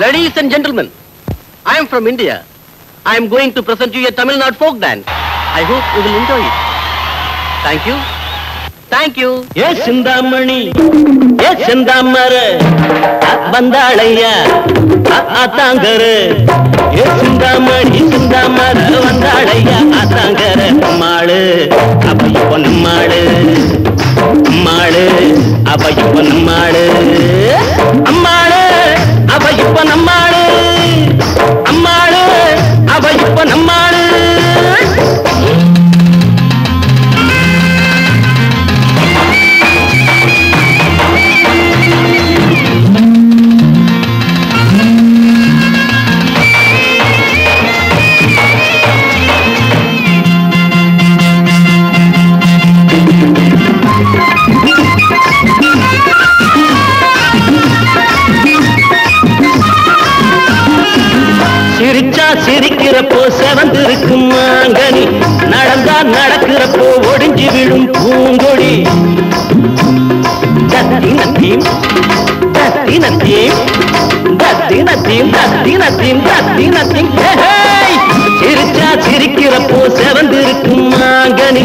Speaker 4: Ladies and gentlemen, I am from India. I am going to present you a Tamil Nadu folk dance. I hope you will enjoy it. Thank you. Thank you.
Speaker 8: Yes, Sindamani. Yes, Sindamara. Bandalaya. Atangara. Yes, Sindamani. Sindamara. Bandalaya. Atangara. Male. Abayupon male. Male. Abayupon male. Male. Abayuppa nammaadu ammaadu abayuppa nammaadu. சிரிக்கிறப்போ செவந்திருக்கும் மாங்கனி, நடந்தா நடக்கிறப்போ ஒடிஞ்சு விடும் பூங்கொடி. தத்தி நத்தீம் தத்தி நத்தீம் தத்தி நத்தீம் தத்தி நத்தீம் தத்தி நத்தீம். சிரிச்சா சிரிக்கிறப்போ செவந்திருக்கும் மாங்கனி,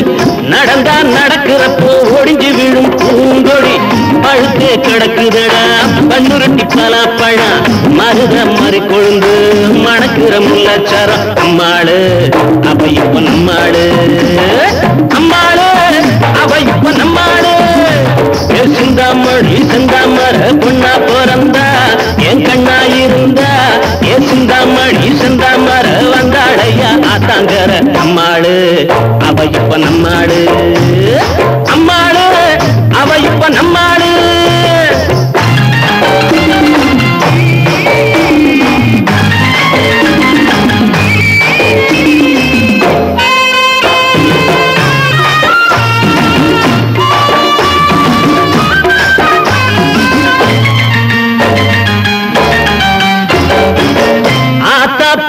Speaker 8: நடந்தா நடக்கிறப்போ ஒடிஞ்சு விடும் பூங்கொடி. பழுத்தே கிடக்குதடா கண்ணுரட்டி பலாப்பழம், மருத மறி கொழுந்து மணக்கிற முள்ளச்சாரம். அம்மாளு அவையப்ப நம்மாளு, அம்மாளு அவையப்ப நம்மாளு. சிந்தாமணி சிந்தாமர பொண்ணா பிறந்தா என் கண்ணா இருந்தா, ஏ சிந்தாமணி சிந்தாமர வந்தாளையா ஆத்தாங்கர. அம்மாளு அவையப்ப நம்மாளு, அம்மாளு அவையப்ப நம்மாளு.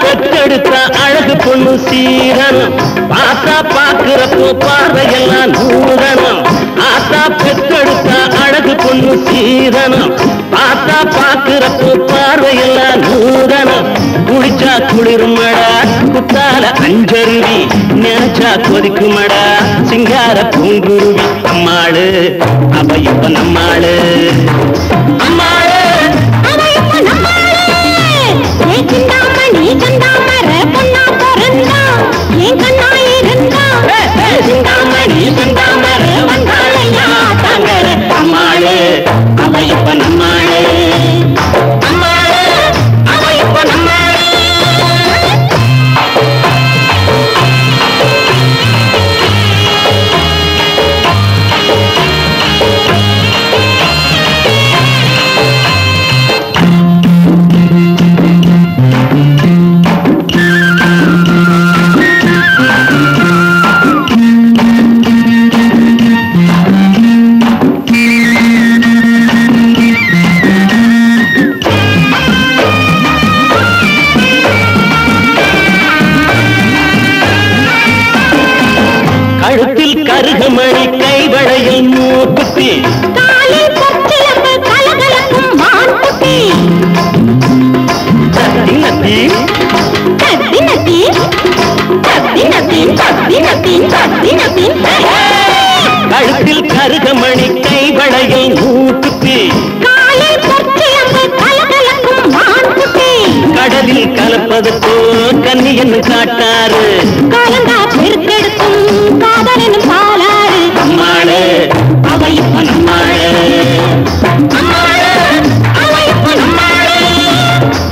Speaker 8: பெற்றெடுத்த அழகு பொண்ணு சீரனம் பார்த்தா பாக்குறப்போ பார்வையெல்லாம் நூறனம் ஆத்தா பெற்றெடுத்த அழகு பொண்ணு சீரனம் பார்த்தா பாக்குறப்போ பார்வையெல்லாம் நூறனம் குளிச்சா குளிருமடா குத்தால அஞ்சருவி நினைச்சா கொதிக்குமடா சிங்கார பூங்குருவி அம்மாளு அவ இப்ப நம்மாளு அம்மாளு
Speaker 9: அவ இப்ப நம்மாளு சிந்தாமணி சந்தாமர பொண்ணா பிறந்தா என் கண்ணா இருந்தா சிந்தாமணி சந்தாமர வந்தாளையா தங்கர
Speaker 8: அம்மாளு அவ இப்ப நம்மாளு அம்மாளு அவ இப்ப நம்மாளு கழுத்தில் கருகமணி கைவளையில் மூக்குத்தி
Speaker 9: காலில் பொற்சிலம்பு கலகலக்கும் மான்குட்டி
Speaker 8: தத்தி நத்தி
Speaker 9: தத்தி நத்தி தத்தி நத்தி தத்தி நத்தி தத்தி நத்தி
Speaker 8: கழுத்தில் கருகமணி கைவளையில் மூக்குத்தி
Speaker 9: காலில் பொற்சிலம்பு கலகலக்கும் மான்குட்டி
Speaker 8: கடலில் கலப்பதற்கோ கன்னியன்னு காட்டாரு
Speaker 9: காலங்கா பெருக்கெடுக்கும் காதலனும் பாலாறு
Speaker 8: அம்மாளு அவ இப்ப நம்மாளு அம்மாளு அவ இப்ப நம்மாளு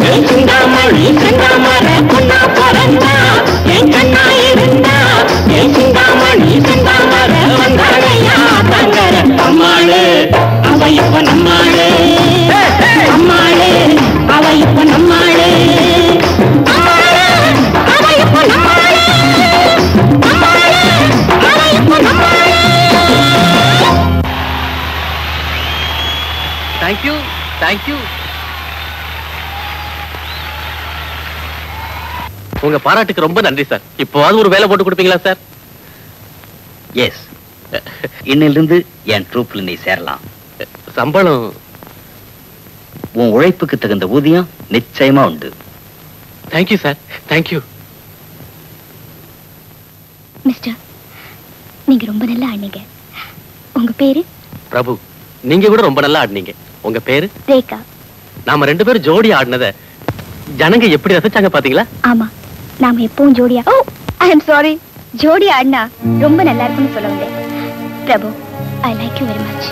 Speaker 8: என் சிந்தாமணி செந்தாமர பொண்ணா பிறந்தா என் கண்ணா இருந்தா என் சிந்தாமணி செந்தாமர வந்தாளையா தங்கர அம்மாளு அவ இப்ப நம்மாளு அம்மாளு அவ இப்ப நம்மாளு அம்மாளு அவ இப்ப நம்மாளு அம்மாளு அவ இப்ப நம்மாளு.
Speaker 11: Thank you thank you. உங்க பாராட்டுக்கு ரொம்ப நன்றி சார். இப்போவாது ஒரு வேலை போட்டு கொடுப்பீங்களா சார்?
Speaker 3: எஸ், இன்னிலிருந்து என் ட்ரூப்ல நீ சேரலாம்.
Speaker 11: சம்பளம்
Speaker 3: உன் உழைப்புக்கு தகுந்த ஊதியம் நிச்சயமா உண்டு.
Speaker 11: Thank you sir, thank you.
Speaker 1: மிஸ்டர், நீங்க ரொம்ப நல்லா ஆடினீங்க. உங்க பேரு?
Speaker 11: பிரபு. நீங்க கூட ரொம்ப நல்லா ஆடினீங்க. உங்க பேரு?
Speaker 1: ரேகா.
Speaker 11: நாம ரெண்டு பேரும் ஜோடி ஆடினத ஜனங்க எப்படி ரசிச்சாங்க பாத்தீங்களா?
Speaker 1: ஆமா, நாம எப்பவும் ஜோடியா. Oh, I am sorry. ஜோடி ஆடினா ரொம்ப நல்லா இருக்கும்னு சொல்ல வந்தேன். Prabhu, I like you very much.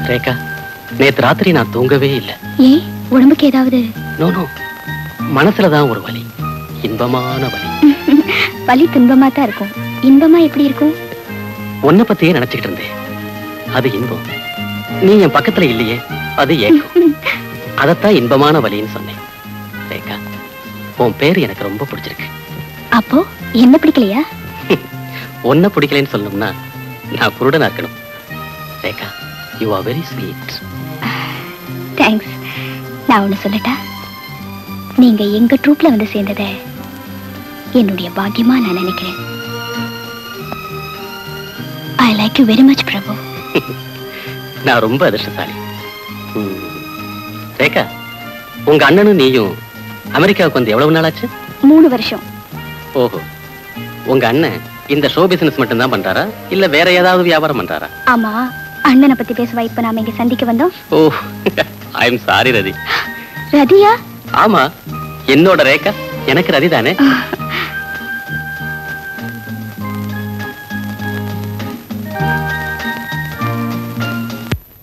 Speaker 11: Rekha, நேத்து ராத்திரி நான் தூங்கவே இல்லை.
Speaker 1: ஏன், உடம்புக்கு ஏதாவது?
Speaker 11: நோ நோ, மனசுலதான் ஒரு வலி, இன்பமான வலி.
Speaker 1: வலி துன்பமா தான் இருக்கும். இன்பமா எப்படி இருக்கும்?
Speaker 11: உன்னை பத்தியே நினைச்சுக்கிட்டு இருந்தேன். அது இன்பம். நீ என் பக்கத்துல இல்லையே, அது ஏக்கம். அதத்தான் இன்பமான வலின்னு சொன்னேன். ரேகா, உன் பேரு எனக்கு ரொம்ப பிடிச்சிருக்கு.
Speaker 1: அப்போ என்ன பிடிக்கலையா?
Speaker 11: உன்னை பிடிக்கலன்னு சொல்லணும்னா நான் குருடனா இருக்கணும். Rekha, you are very sweet.
Speaker 1: Thanks. நான் ஒண்ணு சொல்லட்டா? நீங்க எங்க ட்ரூப்ல வந்து சேர்ந்தத என்னுடைய பாக்கியமா நான் நினைக்கிறேன். I like you very much Prabhu.
Speaker 11: நான் ரொம்ப அதிர்ஷ்டசாலி. ரேகா, உங்க அண்ணனும் நீயும் அமெரிக்காவுக்கு வந்து எவ்வளவு நாள் ஆச்சு?
Speaker 1: 3 வருஷம்.
Speaker 11: ஓஹோ, உங்க அண்ணன் இந்த ஷோ பிசினஸ் மட்டும் தான் பண்றாரா இல்ல வேற ஏதாவது வியாபாரம் பண்றாரா?
Speaker 1: ஆமா, அண்ணனை பத்தி பேசுவா இப்ப நாம இங்க சந்திக்க வந்தோம்.
Speaker 11: ஓ, ஐ எம் சாரி ரதி.
Speaker 1: ரதியா?
Speaker 11: ஆமா, என்னோட ரேகா எனக்கு ரதி தானே.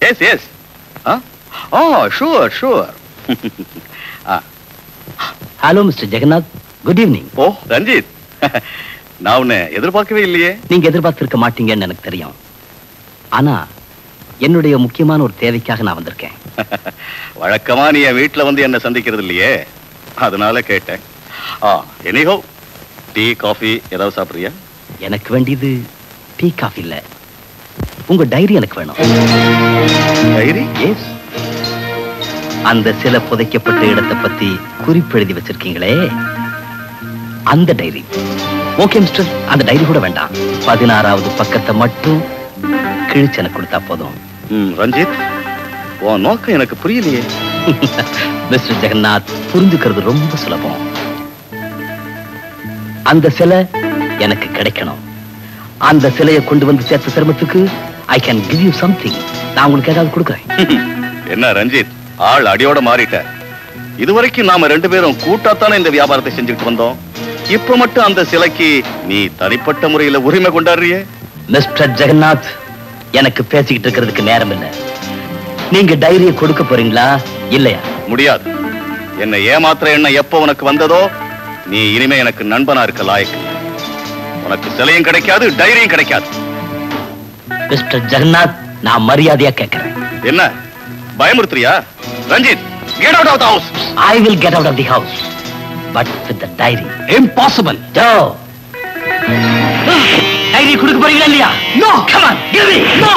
Speaker 5: Yes yes. Sure sure.
Speaker 3: Hello mister Jagannath, good evening.
Speaker 5: Oh Ranjith, நான் உன்னை எதிர்பார்க்கவே இல்லையே.
Speaker 3: நீங்க எதிர்பார்த்திருக்க மாட்டீங்கன்னு எனக்கு தெரியும். ஆனா என்னுடைய முக்கியமான ஒரு தேவைக்காக நான் வந்திருக்கேன்.
Speaker 5: வழக்கமா நீ என் வீட்டுல வந்து என்ன சந்திக்கிறது இல்லையே. அதனால கேட்டேன். எனிஹோ, டீ காஃபி ஏதாவது சாப்பிடுறியா?
Speaker 3: எனக்கு வேண்டியது டீ காஃபி இல்ல, உங்க டைரி எனக்கு வேணும்.
Speaker 5: டைரி?
Speaker 3: எஸ். அந்த சில புதைக்கப்பட்ட இடத்தை பத்தி குறிப்பு எழுதி வச்சிருக்கீங்களே, அந்த டைரி. ஓகே மிஸ்டர், அந்த டைரி கூட வேண்டாம். 16வது பக்கத்தை மட்டும் கிழிச்சு எனக்கு கொடுத்தா போதும்.
Speaker 5: ரஞ்சித், உன் நோக்கம் எனக்கு புரியலையே.
Speaker 3: மிஸ்டர் ஜெகநாத், புரிஞ்சுக்கிறது ரொம்ப சுலபம். அந்த சிலை எனக்கு கிடைக்கணும். அந்த சிலையை கொண்டு வந்து சேர்த்த சிரமத்துக்கு I can give you something. நான் உங்களுக்கு ஏதாவது கொடுக்குறேன்.
Speaker 5: என்ன ரஞ்சித், ஆள் அடியோட மாறிட்ட. இதுவரைக்கும் நாம 2 பேரும் கூட்டாத்தானே இந்த வியாபாரத்தை செஞ்சுட்டு வந்தோம். இப்ப மட்டும் அந்த சிலைக்கு நீ தனிப்பட்ட முறையில உரிமை கொண்டாடுறியே.
Speaker 3: மிஸ்டர் ஜெகநாத், எனக்கு பேசிக்கிட்டு இருக்கிறதுக்கு நேரம் இல்லை. நீங்க டைரியை கொடுக்க போறீங்களா இல்லையா?
Speaker 5: முடியாது. என்னை ஏமாத்துற எண்ணம் எப்போ உனக்கு வந்ததோ, நீ இனிமே எனக்கு நண்பனா இருக்க லாயக்கு. உனக்கு சிலையும் கிடைக்காது, டைரியும் கிடைக்காது.
Speaker 3: மிஸ்டர் ஜெகநாத், நான் மரியாதையா கேட்கிறேன்.
Speaker 5: என்ன பயமுறுத்துறியா? Ranjith, get out of the house.
Speaker 3: I will get out of the house, but with the diary.
Speaker 11: Impossible.
Speaker 3: Joe, diary கொடுக்க போறீங்களா இல்லையா?
Speaker 11: No.
Speaker 3: Come on, give me.
Speaker 11: No.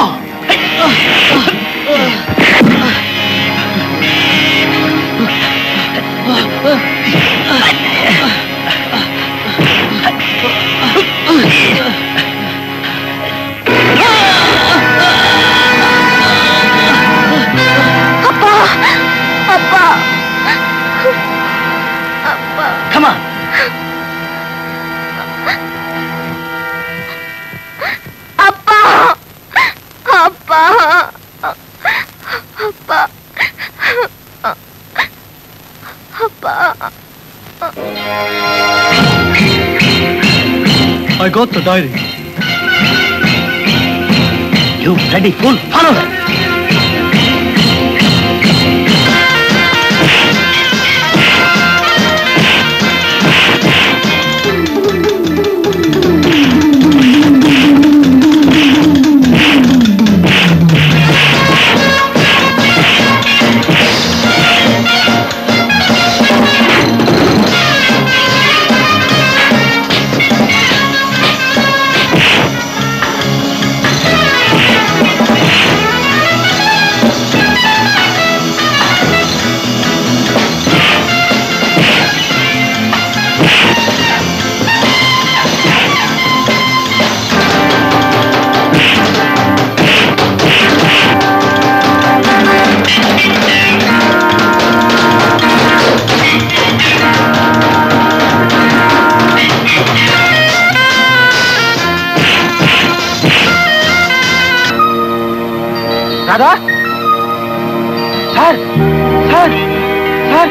Speaker 3: Come on.
Speaker 1: அப்பா, அப்பா, அப்பா, அப்பா.
Speaker 11: I got the diary.
Speaker 3: You bloody fool, follow her.
Speaker 6: Radha sir, sir, sir.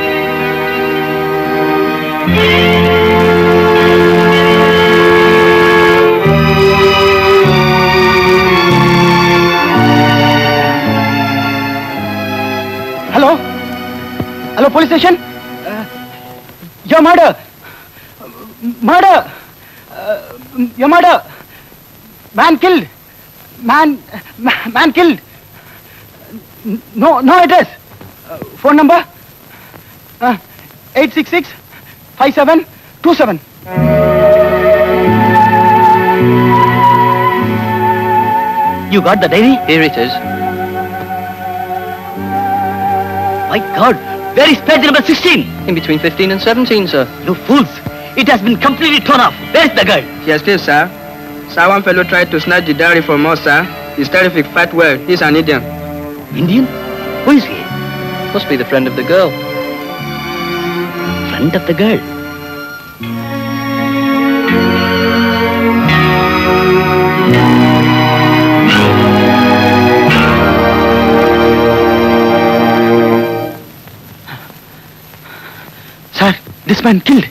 Speaker 6: Hello, hello, police station. Yo murder, murder, yo murder, man killed, man killed. No address. Phone number 866-5727.
Speaker 3: You got the diary?
Speaker 11: Here it is.
Speaker 3: My God, where is page number 16?
Speaker 11: In between 15 and 17, sir.
Speaker 3: You fools! It has been completely torn off. Where is the girl?
Speaker 12: Yes, please, sir. Sir, one fellow tried to snatch the diary from us, sir. He's terrific, fat well. He's an Indian.
Speaker 3: Indian? Who is he?
Speaker 11: Must be the friend of the girl.
Speaker 3: Friend of the girl?
Speaker 6: Sir, this man killed.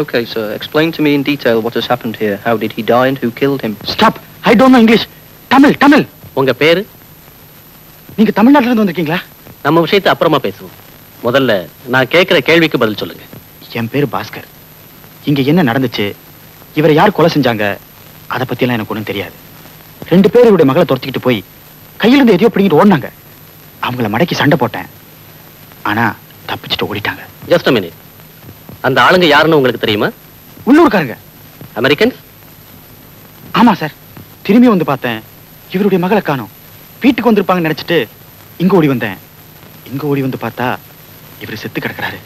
Speaker 11: Okay, sir. Explain to me in detail what has happened here. How did he die and who killed him?
Speaker 6: Stop. I don't know English. Tamil.
Speaker 11: உங்க பேரு?
Speaker 6: நீங்க தமிழ்நாட்டுல இருந்து வந்திருக்கீங்களா?
Speaker 11: நம்ம விஷயத்தை அப்புறமா பேசுவோம். முதல்ல நான் கேட்கிற கேள்விக்கு பதில் சொல்லுங்க.
Speaker 6: என் பேரு பாஸ்கர். இங்க என்ன நடந்துச்சு, இவரை யார் கொலை செஞ்சாங்க, அதை பத்தி எல்லாம் எனக்கு ஒண்ணும் தெரியாது. 2 பேர் இவருடைய மகளை துரத்திக்கிட்டு போய் கையில இருந்து எதையோ பிடிங்கிட்டு ஓடினாங்க. அவங்கள மடக்கி சண்டை போட்டேன். ஆனா தப்பிச்சுட்டு ஓடிட்டாங்க.
Speaker 11: Just a minute. அந்த ஆளுங்க யாருன்னு உங்களுக்கு தெரியுமா?
Speaker 6: உள்ளூர்காரங்க.
Speaker 11: அமெரிக்கன்ஸ்?
Speaker 6: ஆமா சார். திரும்பி வந்து பார்த்தேன், இவருடைய மகளை காணோம். வீட்டுக்கு வந்திருப்பாங்கன்னு நினைச்சிட்டு இங்க ஓடி வந்தேன். இங்க ஓடி வந்து பார்த்தா இவர் செத்து கிடக்குறாரு.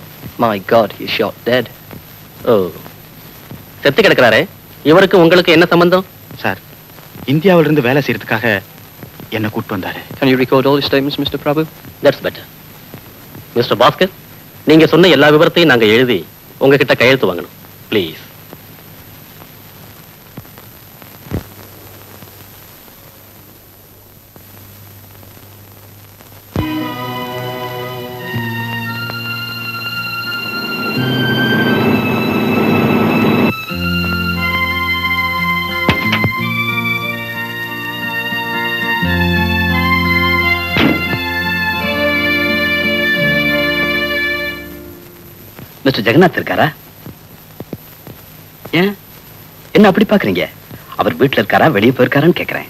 Speaker 11: My God, he shot dead. ஓ, செத்து கிடக்குறாரே. இவருக்கு உங்களுக்கு என்ன சம்பந்தம்?
Speaker 6: சார், இந்தியாவில இருந்து வேலை செய்யறதுக்காக என்ன கூட்டு வந்தாரு.
Speaker 11: Can you record all the statements, Mr. Prabhu? That's better. Mr. Bhaskar, நீங்க சொன்ன எல்லா விவரத்தையும் நாங்க எழுதி உங்ககிட்ட கையெழுத்து வாங்கணும். Please.
Speaker 3: மிஸ்டர் ஜெகநாத் இருக்காரா? ஏன் என்ன அப்படி பாக்குறீங்க? அவர் வீட்டுல இருக்காரா, வெளியே போயிருக்காரான்னு கேக்குறேன்.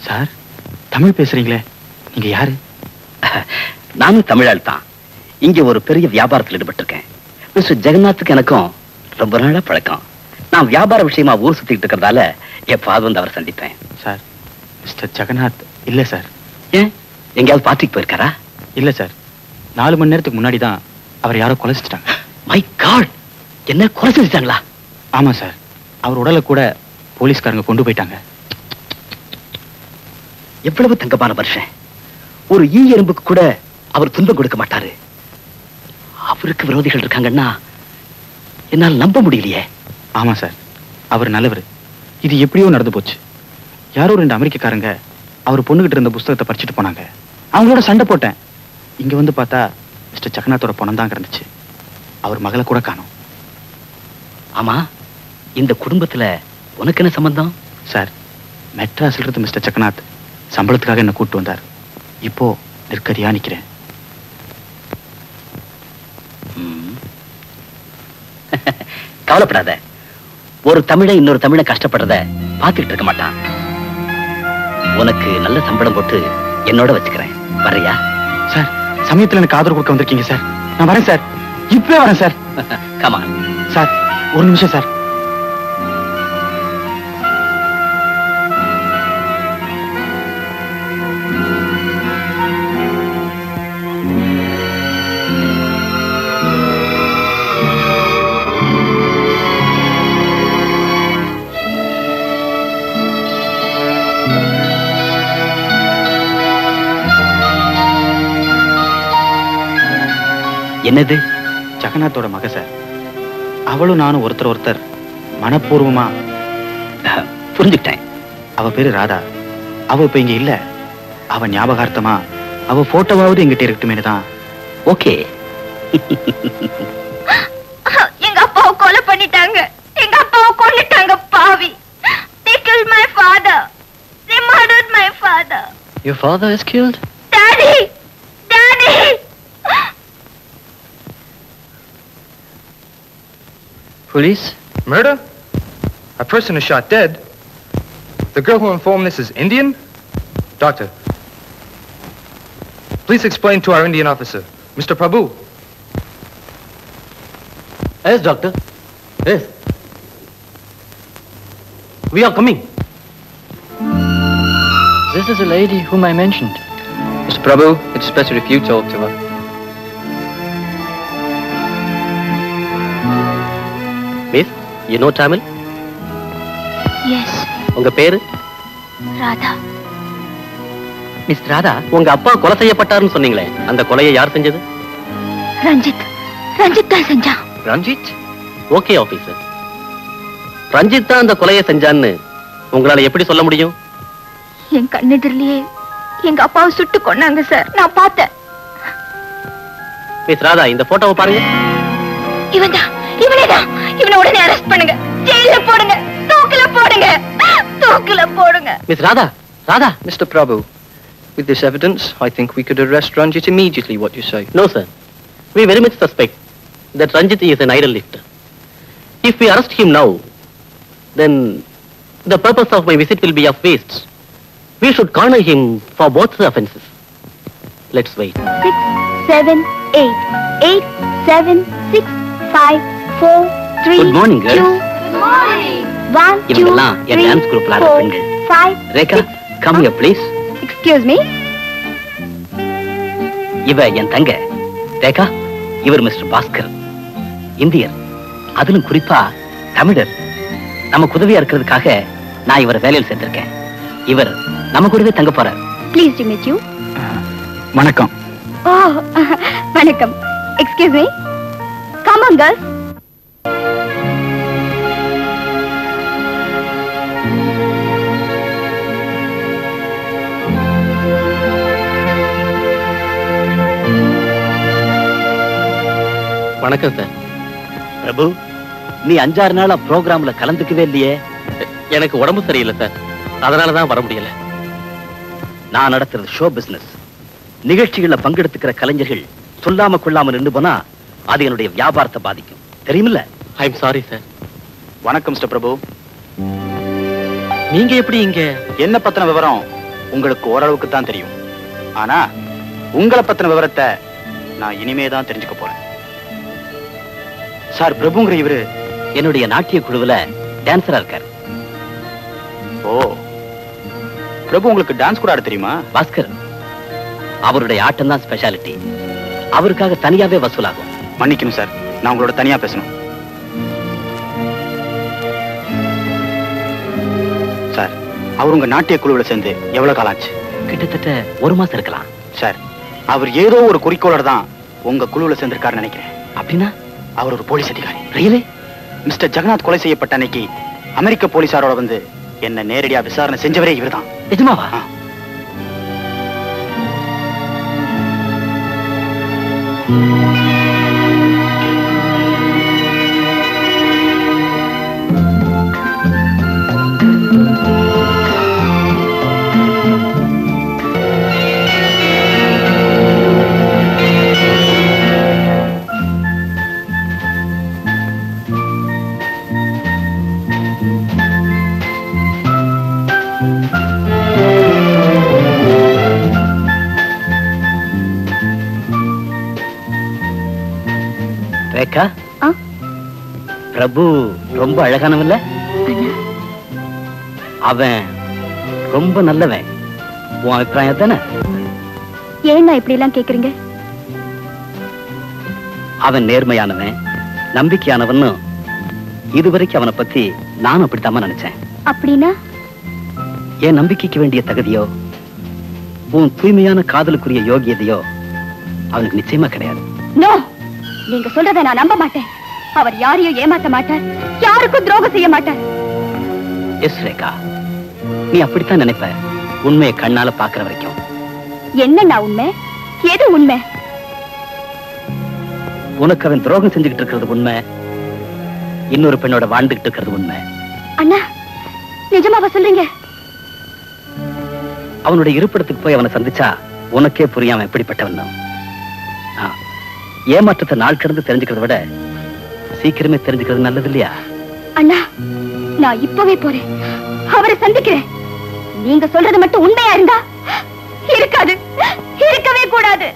Speaker 6: சார், தமிழ் பேசுறீங்களே, நீங்க யாரு?
Speaker 3: நானும் தமிழாள் தான். இங்க ஒரு பெரிய வியாபாரத்தில் ஈடுபட்டிருக்கேன். மிஸ்டர் ஜெகநாத்துக்கு எனக்கும் ரொம்ப நாளா பழக்கம். நான் வியாபார விஷயமா ஊர் சுத்திட்டு இருக்கிறதால எப்பாவது வந்து அவர் சந்திப்பேன்.
Speaker 6: சார், மிஸ்டர் ஜெகநாத் இல்ல சார்.
Speaker 3: ஏன் எங்கேயாவது பார்ட்டிக்கு போயிருக்காரா?
Speaker 6: இல்ல சார், 4 மணி நேரத்துக்கு முன்னாடி தான் அவர் யாரோ கொலை செஞ்சுட்டாங்க.
Speaker 3: மை காட், என்ன கொலை செஞ்சுட்டாங்களா?
Speaker 6: ஆமா சார், அவர் உடலை கூட போலீஸ்காரங்க கொண்டு போயிட்டாங்க.
Speaker 3: எவ்வளவு தங்கமான மனுஷன். ஒரு ஈ எறும்புக்கு கூட அவர் துன்பம் கொடுக்க மாட்டாரு. அவருக்கு விரோதிகள் இருக்காங்கன்னா என்னால் நம்ப முடியலையே.
Speaker 6: ஆமா சார், அவர் நல்லவர். இது எப்படியோ நடந்து போச்சு. யாரோ 2 அமெரிக்கக்காரங்க அவர் பொண்ணுகிட்ட இருந்த புஸ்தகத்தை படிச்சுட்டு போனாங்க. அவங்களோட சண்டை போட்டேன். இங்க வந்து பார்த்தா மிஸ்டர் ஜெகநாத்தோட பணம் தான் இருந்துச்சு. அவர் மகளை கூட காணோம்.
Speaker 3: ஆமா, இந்த குடும்பத்துல உனக்கு என்ன சம்பந்தம்?
Speaker 6: சார், மெட்ராஸ்ல இருந்து மிஸ்டர் ஜெகநாத் சம்பளத்துக்காக என்ன கூட்டு வந்தார். இப்போ நிற்கதியா நிக்கிறேன்.
Speaker 3: கவலைப்படாத. ஒரு தமிழை இன்னொரு தமிழை கஷ்டப்படுறத பார்த்துக்கிட்டு இருக்க மாட்டான். உனக்கு நல்ல சம்பளம் போட்டு என்னோட வச்சுக்கிறேன். வரையா?
Speaker 6: சார், சமயத்துல எனக்கு ஆதரவு கொடுக்க வந்திருக்கீங்க சார். நான் வரேன் சார், இப்பவே வரேன் சார்.
Speaker 3: கமா
Speaker 6: சார், ஒரு நிமிஷம் சார்.
Speaker 3: என்னது?
Speaker 6: ஜெகநாத்தோட மக சார். அவளும் நானும் ஒருத்தர் மனப்பூர்வமா
Speaker 3: புரிஞ்சுக்கிட்டேன்.
Speaker 6: அவ பேரு ராதா. அவ இப்ப இங்க இல்ல. அவ ஞாபகார்த்தமா அவ போட்டோவாவது எங்கிட்ட இருக்கட்டுமே தான்.
Speaker 3: ஓகே.
Speaker 1: எங்க அப்பாவை கொலை பண்ணிட்டாங்க. எங்க அப்பாவை கொன்னுட்டாங்க பாவி. They killed my father. They murdered my father.
Speaker 11: Your father is killed?
Speaker 1: Daddy! Daddy!
Speaker 10: Police? Murder? A person is shot dead? The girl who informed this is Indian? Doctor, please explain to our Indian officer. Mr. Prabhu.
Speaker 11: Yes, doctor. Yes. We are coming.
Speaker 13: This is a lady whom I mentioned. Mr. Prabhu, it's better if you talk to her.
Speaker 11: Miss, you know Tamil?
Speaker 1: Yes,
Speaker 11: உங்க பேரு?
Speaker 1: Radha.
Speaker 11: Miss Radha, உங்க அப்பா கொலை செய்யப்பட்டாருன்னு சொன்னீங்களே, அந்த கொலையை யார் செஞ்சது?
Speaker 1: ரஞ்சித். ரஞ்சித் தான் செஞ்சான்.
Speaker 11: ரஞ்சித்? Okay officer. ரஞ்சித் தான் அந்த கொலையை செஞ்சான்னு உங்களால எப்படி சொல்ல முடியும்?
Speaker 1: என் கண்ணெதிரிலேயே எங்க அப்பாவை சுட்டு கொன்னாங்க சார். நான் பார்த்தேன்.
Speaker 11: மிஸ் ராதா, இந்த போட்டோவை பாருங்க.
Speaker 1: இவன்தான், இவனேதான். இவனை உடனே அரெஸ்ட் பண்ணுங்க. ஜெயில போடுங்க. தூக்குல போடுங்க. தூக்குல போடுங்க.
Speaker 11: Miss Radha, Radha.
Speaker 13: Mr. Prabhu, with this evidence, I think we could arrest Ranjit immediately. What you say?
Speaker 11: No, sir. We very much suspect that Ranjit is an idol lifter. If we arrest him now, then the purpose of my visit will be of waste. We should corner him for both the offences. Let's wait.
Speaker 1: 6, 7, 8. 8, 7, 6, 5, 4 3
Speaker 3: Good morning, girls.
Speaker 1: 1 2
Speaker 3: இவங்கெல்லாம் என் dance குரூப்ல ஆடுற பெண்கள்.
Speaker 1: 5
Speaker 3: Rekha, come here please.
Speaker 1: Excuse me.
Speaker 3: இவ என் தங்க. ரேகா, இவர் mister Bhaskar, இந்தியர், அதிலும் குறிப்பா தமிழர். நமக்கு உதவியா இருக்கிறதுக்காக நான் இவரை வேலையில் சேர்த்திருக்கேன். இவர் நம்ம கூடவே தங்க போறார்.
Speaker 1: Pleased to meet you.
Speaker 6: வணக்கம்.
Speaker 1: Oh, வணக்கம். Excuse me. Come on, girls.
Speaker 11: வணக்கம் சார்.
Speaker 3: பிரபு, நீ 5-6 நாளா ப்ரோக்ராம்ல கலந்துக்கவே இல்லையே?
Speaker 11: எனக்கு உடம்பு சரியில்லை சார், அதனாலதான் வர முடியல.
Speaker 3: நான் நடத்துறது ஷோ பிசினஸ். நிகழ்ச்சிகள்ல பங்கெடுத்துக்கிற கலைஞர்கள் சொல்லாம கொள்ளாம நின்று போனா அது என்னுடைய வியாபாரத்தை பாதிக்கும், தெரியுமில்ல?
Speaker 11: I am sorry sir.
Speaker 6: வணக்கம் மிஸ்டர் பிரபு.
Speaker 11: நீங்க எப்படி இங்க?
Speaker 6: என்ன பத்தின விவரம் உங்களுக்கு ஓரளவுக்கு தான் தெரியும். ஆனா உங்களை பத்தின விவரத்தை நான் இனிமே தான் தெரிஞ்சுக்க போறேன். சார், பிரபுங்கிற இவரு
Speaker 3: என்னுடைய நாட்டிய குழுவுல டான்சரா இருக்கார்.
Speaker 6: ஓ, பிரபு உங்களுக்கு டான்ஸ் கூட ஆட தெரியுமா?
Speaker 3: பாஸ்கர், அவருடைய ஆட்டம் தான் ஸ்பெஷாலிட்டி. அவருக்காக தனியாவே வசூலாகும்.
Speaker 6: மன்னிக்கணும் சார், நான் உங்களோட தனியா பேசணும். சார், அவர் உங்க நாட்டிய குழுவில் சேர்ந்து எவ்வளவு காலம் ஆச்சு?
Speaker 3: கிட்டத்தட்ட 1 மாசம் இருக்கலாம்.
Speaker 6: சார், அவர் ஏதோ ஒரு குறிக்கோளோட தான் உங்க குழுவில் சேர்ந்திருக்காருன்னு நினைக்கிறேன்.
Speaker 3: அப்படின்னா
Speaker 6: அவர் ஒரு போலீஸ் அதிகாரி.
Speaker 3: ரியலி?
Speaker 6: மிஸ்டர் ஜெகநாத் கொலை செய்யப்பட்ட அன்னைக்கு அமெரிக்க போலீசாரோட வந்து என்ன நேரடியா விசாரணை செஞ்சவரே இவர்தான்.
Speaker 3: நிஜமாவா? ரேகா, பிரபு ரொம்ப அழகானவன்ல? அவன் ரொம்ப நல்லவன். உன் அபிப்பிராயம் தானே?
Speaker 1: ஏன்னா இப்படி எல்லாம் கேக்குறீங்க?
Speaker 3: அவன் நேர்மையானவன், நம்பிக்கையானவன். இதுவரைக்கும் அவனை பத்தி நானும் அப்படித்தாம நினைச்சேன்.
Speaker 1: அப்படின்னா
Speaker 3: என் நம்பிக்கைக்கு வேண்டிய தகுதியோ உன் தூய்மையான காதலுக்குரிய யோகியதையோ அவனுக்கு நிச்சயமா கிடையாது.
Speaker 1: நோ, நீங்க சொல்றதை நான் நம்ப மாட்டேன். அவர் யாரையும் ஏமாத்த மாட்டார், யாருக்கும் துரோகம் செய்ய மாட்டார்.
Speaker 3: எஸ் ரேகா, நீ அப்படித்தான் நினைப்ப, உண்மையை கண்ணால பாக்குற வரைக்கும்.
Speaker 1: என்னன்னா உண்மை? எது உண்மை?
Speaker 3: உனக்கு அவன் துரோகம் செஞ்சுக்கிட்டு இருக்கிறது உண்மை, இன்னொரு பெண்ணோட வாழ்ந்துகிட்டு இருக்கிறது உண்மை.
Speaker 1: அண்ணா, நிஜமாவா சொல்றீங்க?
Speaker 3: அவனுடைய இருப்பிடத்துக்கு போய் அவனை சந்திச்சா உனக்கே புரியாம எப்படிப்பட்டவன். ஏமாற்றத்தை நாள் கடந்து தெரிஞ்சுக்கிறத விட சீக்கிரமே தெரிஞ்சுக்கிறது நல்லது இல்லையா?
Speaker 1: அண்ணா, நான் இப்பவே போறேன், அவரை சந்திக்கிறேன். நீங்க சொல்றது மட்டும் உண்மையா இருந்தா இருக்காது, இருக்கவே கூடாது.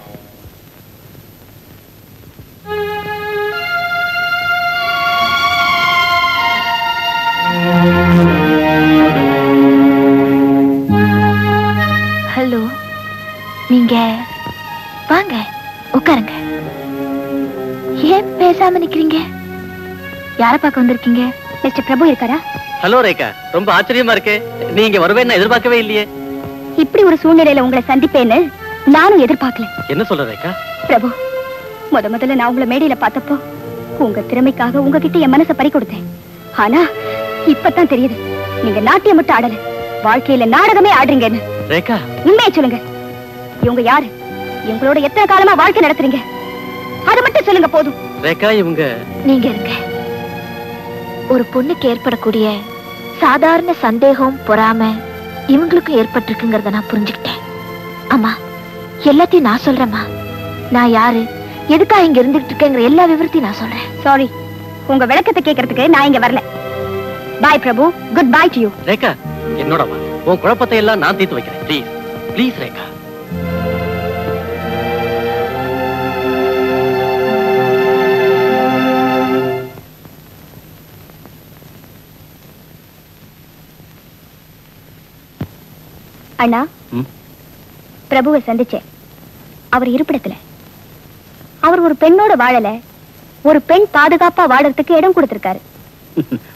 Speaker 14: ஹலோ, நீங்க வாங்க உட்காருங்க. ஏன் பேசாம நிக்கிறீங்க? யார பார்க்க வந்திருக்கீங்க?
Speaker 1: மிஸ்டர் பிரபு இருக்காரா?
Speaker 11: ஹலோ ரேகா, ரொம்ப ஆச்சரியமா இருக்கு. நீங்க வருவேன்னு எதிர்பார்க்கவே இல்லையே.
Speaker 1: இப்படி ஒரு சூழ்நிலையில உங்களை சந்திப்பேன்னு நானும் எதிர்பார்க்கல.
Speaker 11: என்ன சொல்ற ரேகா?
Speaker 1: பிரபு, முதல்ல நான் உங்களை மேடையில பார்த்தப்போ உங்க திறமைக்காக உங்ககிட்ட என் மனசை பறி கொடுத்தேன். ஆனா இப்பதான் தெரியுது, நீங்க நாட்டியம் மட்டும் ஆடல, வாழ்க்கையில நாடகமே ஆடுறீங்கன்னு.
Speaker 11: ரேகா,
Speaker 1: உண்மையை சொல்லுங்க. இவங்க யாரு? இவங்களோட எத்தனை காலமா வாழ்க்கை நடத்துறீங்க? அதை மட்டும் சொல்லுங்க போதும்.
Speaker 11: ரேகா, இவங்க
Speaker 14: நீங்க இருங்க. ஒரு பொண்ணுக்கு ஏற்படக்கூடிய சாதாரண சந்தேகம், பொறாமை இவங்களுக்கும் ஏற்பட்டிருக்குங்கிறத நான் புரிஞ்சுக்கிட்டேன். அம்மா, எல்லாத்தையும் நான் சொல்றேம்மா. நான் யாரு, எதுக்காக இங்க இருந்துட்டு இருக்கேங்கிற எல்லா விவரத்தையும் நான் சொல்றேன்.
Speaker 1: சாரி, உங்க விளக்கத்தை கேட்கறதுக்கு நான் இங்க வரல. Bye Prabhu, good bye to you.
Speaker 11: Rekha, என்னோட வா. உன் குழப்பத்தை எல்லாம் நான் தீர்த்து வைக்கிறேன். Please please Rekha.
Speaker 1: அண்ணா, பிரபுவை சந்திச்சேன். அவர் இருப்பிடத்துல. அவர் ஒரு பெண்ணோட வாழல, ஒரு பெண் பாதுகாப்பா வாழறதுக்கு இடம் கொடுத்திருக்காரு.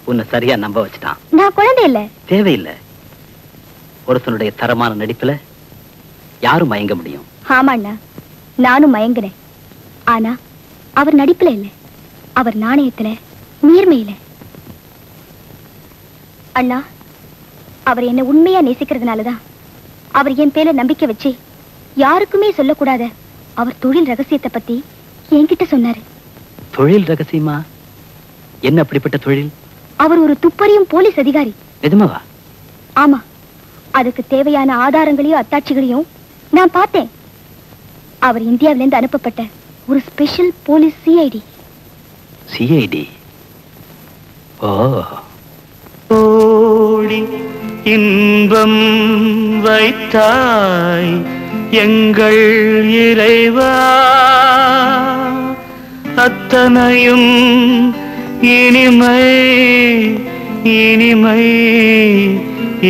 Speaker 3: உன்னை சரியா நம்ப வச்சுட்டான்.
Speaker 1: நான் குழந்தை இல்ல.
Speaker 3: தேவையில்லை. ஒருத்தனுடைய தரமான நடிப்புல யாரும் மயங்க முடியும்.
Speaker 1: ஆமா அண்ணா, நானும் மயங்கினேன். ஆனா அவர் நடிப்புல இல்ல, அவர் நாணயத்துல, நேர்மையில. அண்ணா, அவர் என்ன உண்மையா நேசிக்கிறதுனாலதான் அவர் என் பேர்ல நம்பிக்கை வச்சு யாருக்குமே சொல்லக்கூடாத அவர் தொழில் ரகசியத்தை பத்தி என்கிட்ட சொன்னாரு.
Speaker 3: தொழில் ரகசியமா? என்ன அப்படிப்பட்ட தொழில்?
Speaker 1: அவர் ஒரு துப்பறியும் போலீஸ் அதிகாரி.
Speaker 3: நிஜமாவா?
Speaker 1: ஆமா, அதுக்கு தேவையான ஆதாரங்களையும் அத்தாட்சிகளையும் நான் பார்த்தேன். அவர் இந்தியாவிலிருந்து அனுப்பப்பட்ட ஒரு ஸ்பெஷல் போலீஸ் சிஐடி.
Speaker 3: சிஐடி? ஓ.
Speaker 8: ஓடி இன்பம் வைத்தாய் எங்கள் இறைவா, அத்தனையும் இனிமை இனிமை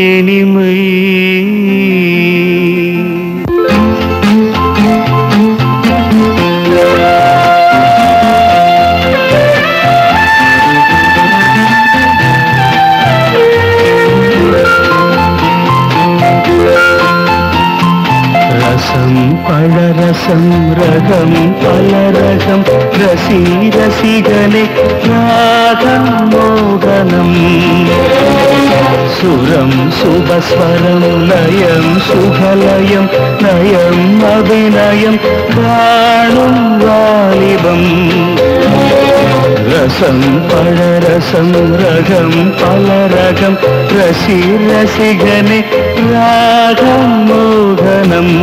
Speaker 8: இனிமை. ரசம் பழரசம் ரகம் பலரகம் ரசி ரசிகனே ராகம் மோகனம் சுரம் சுபஸ்வரம் லயம் சுகலயம் நயம் அபிநயம் காணும் வாலிபம். ரசம் பழரசம் ரகம் பலரகம் ரசி ரசிகனே ராகம் மோகனம்.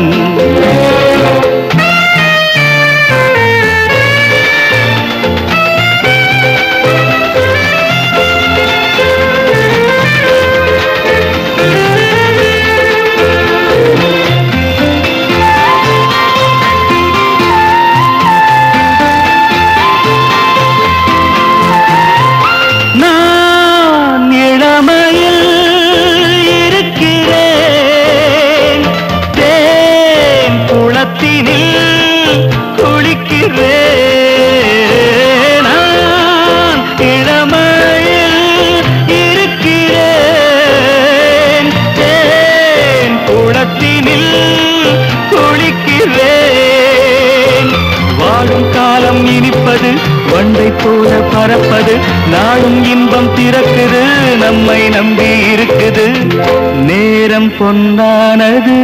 Speaker 8: வண்டை போல பறப்பது நாடும் இன்பம் திறக்குது, நம்மை நம்பி இருக்குது, நேரம் பொன்னானது.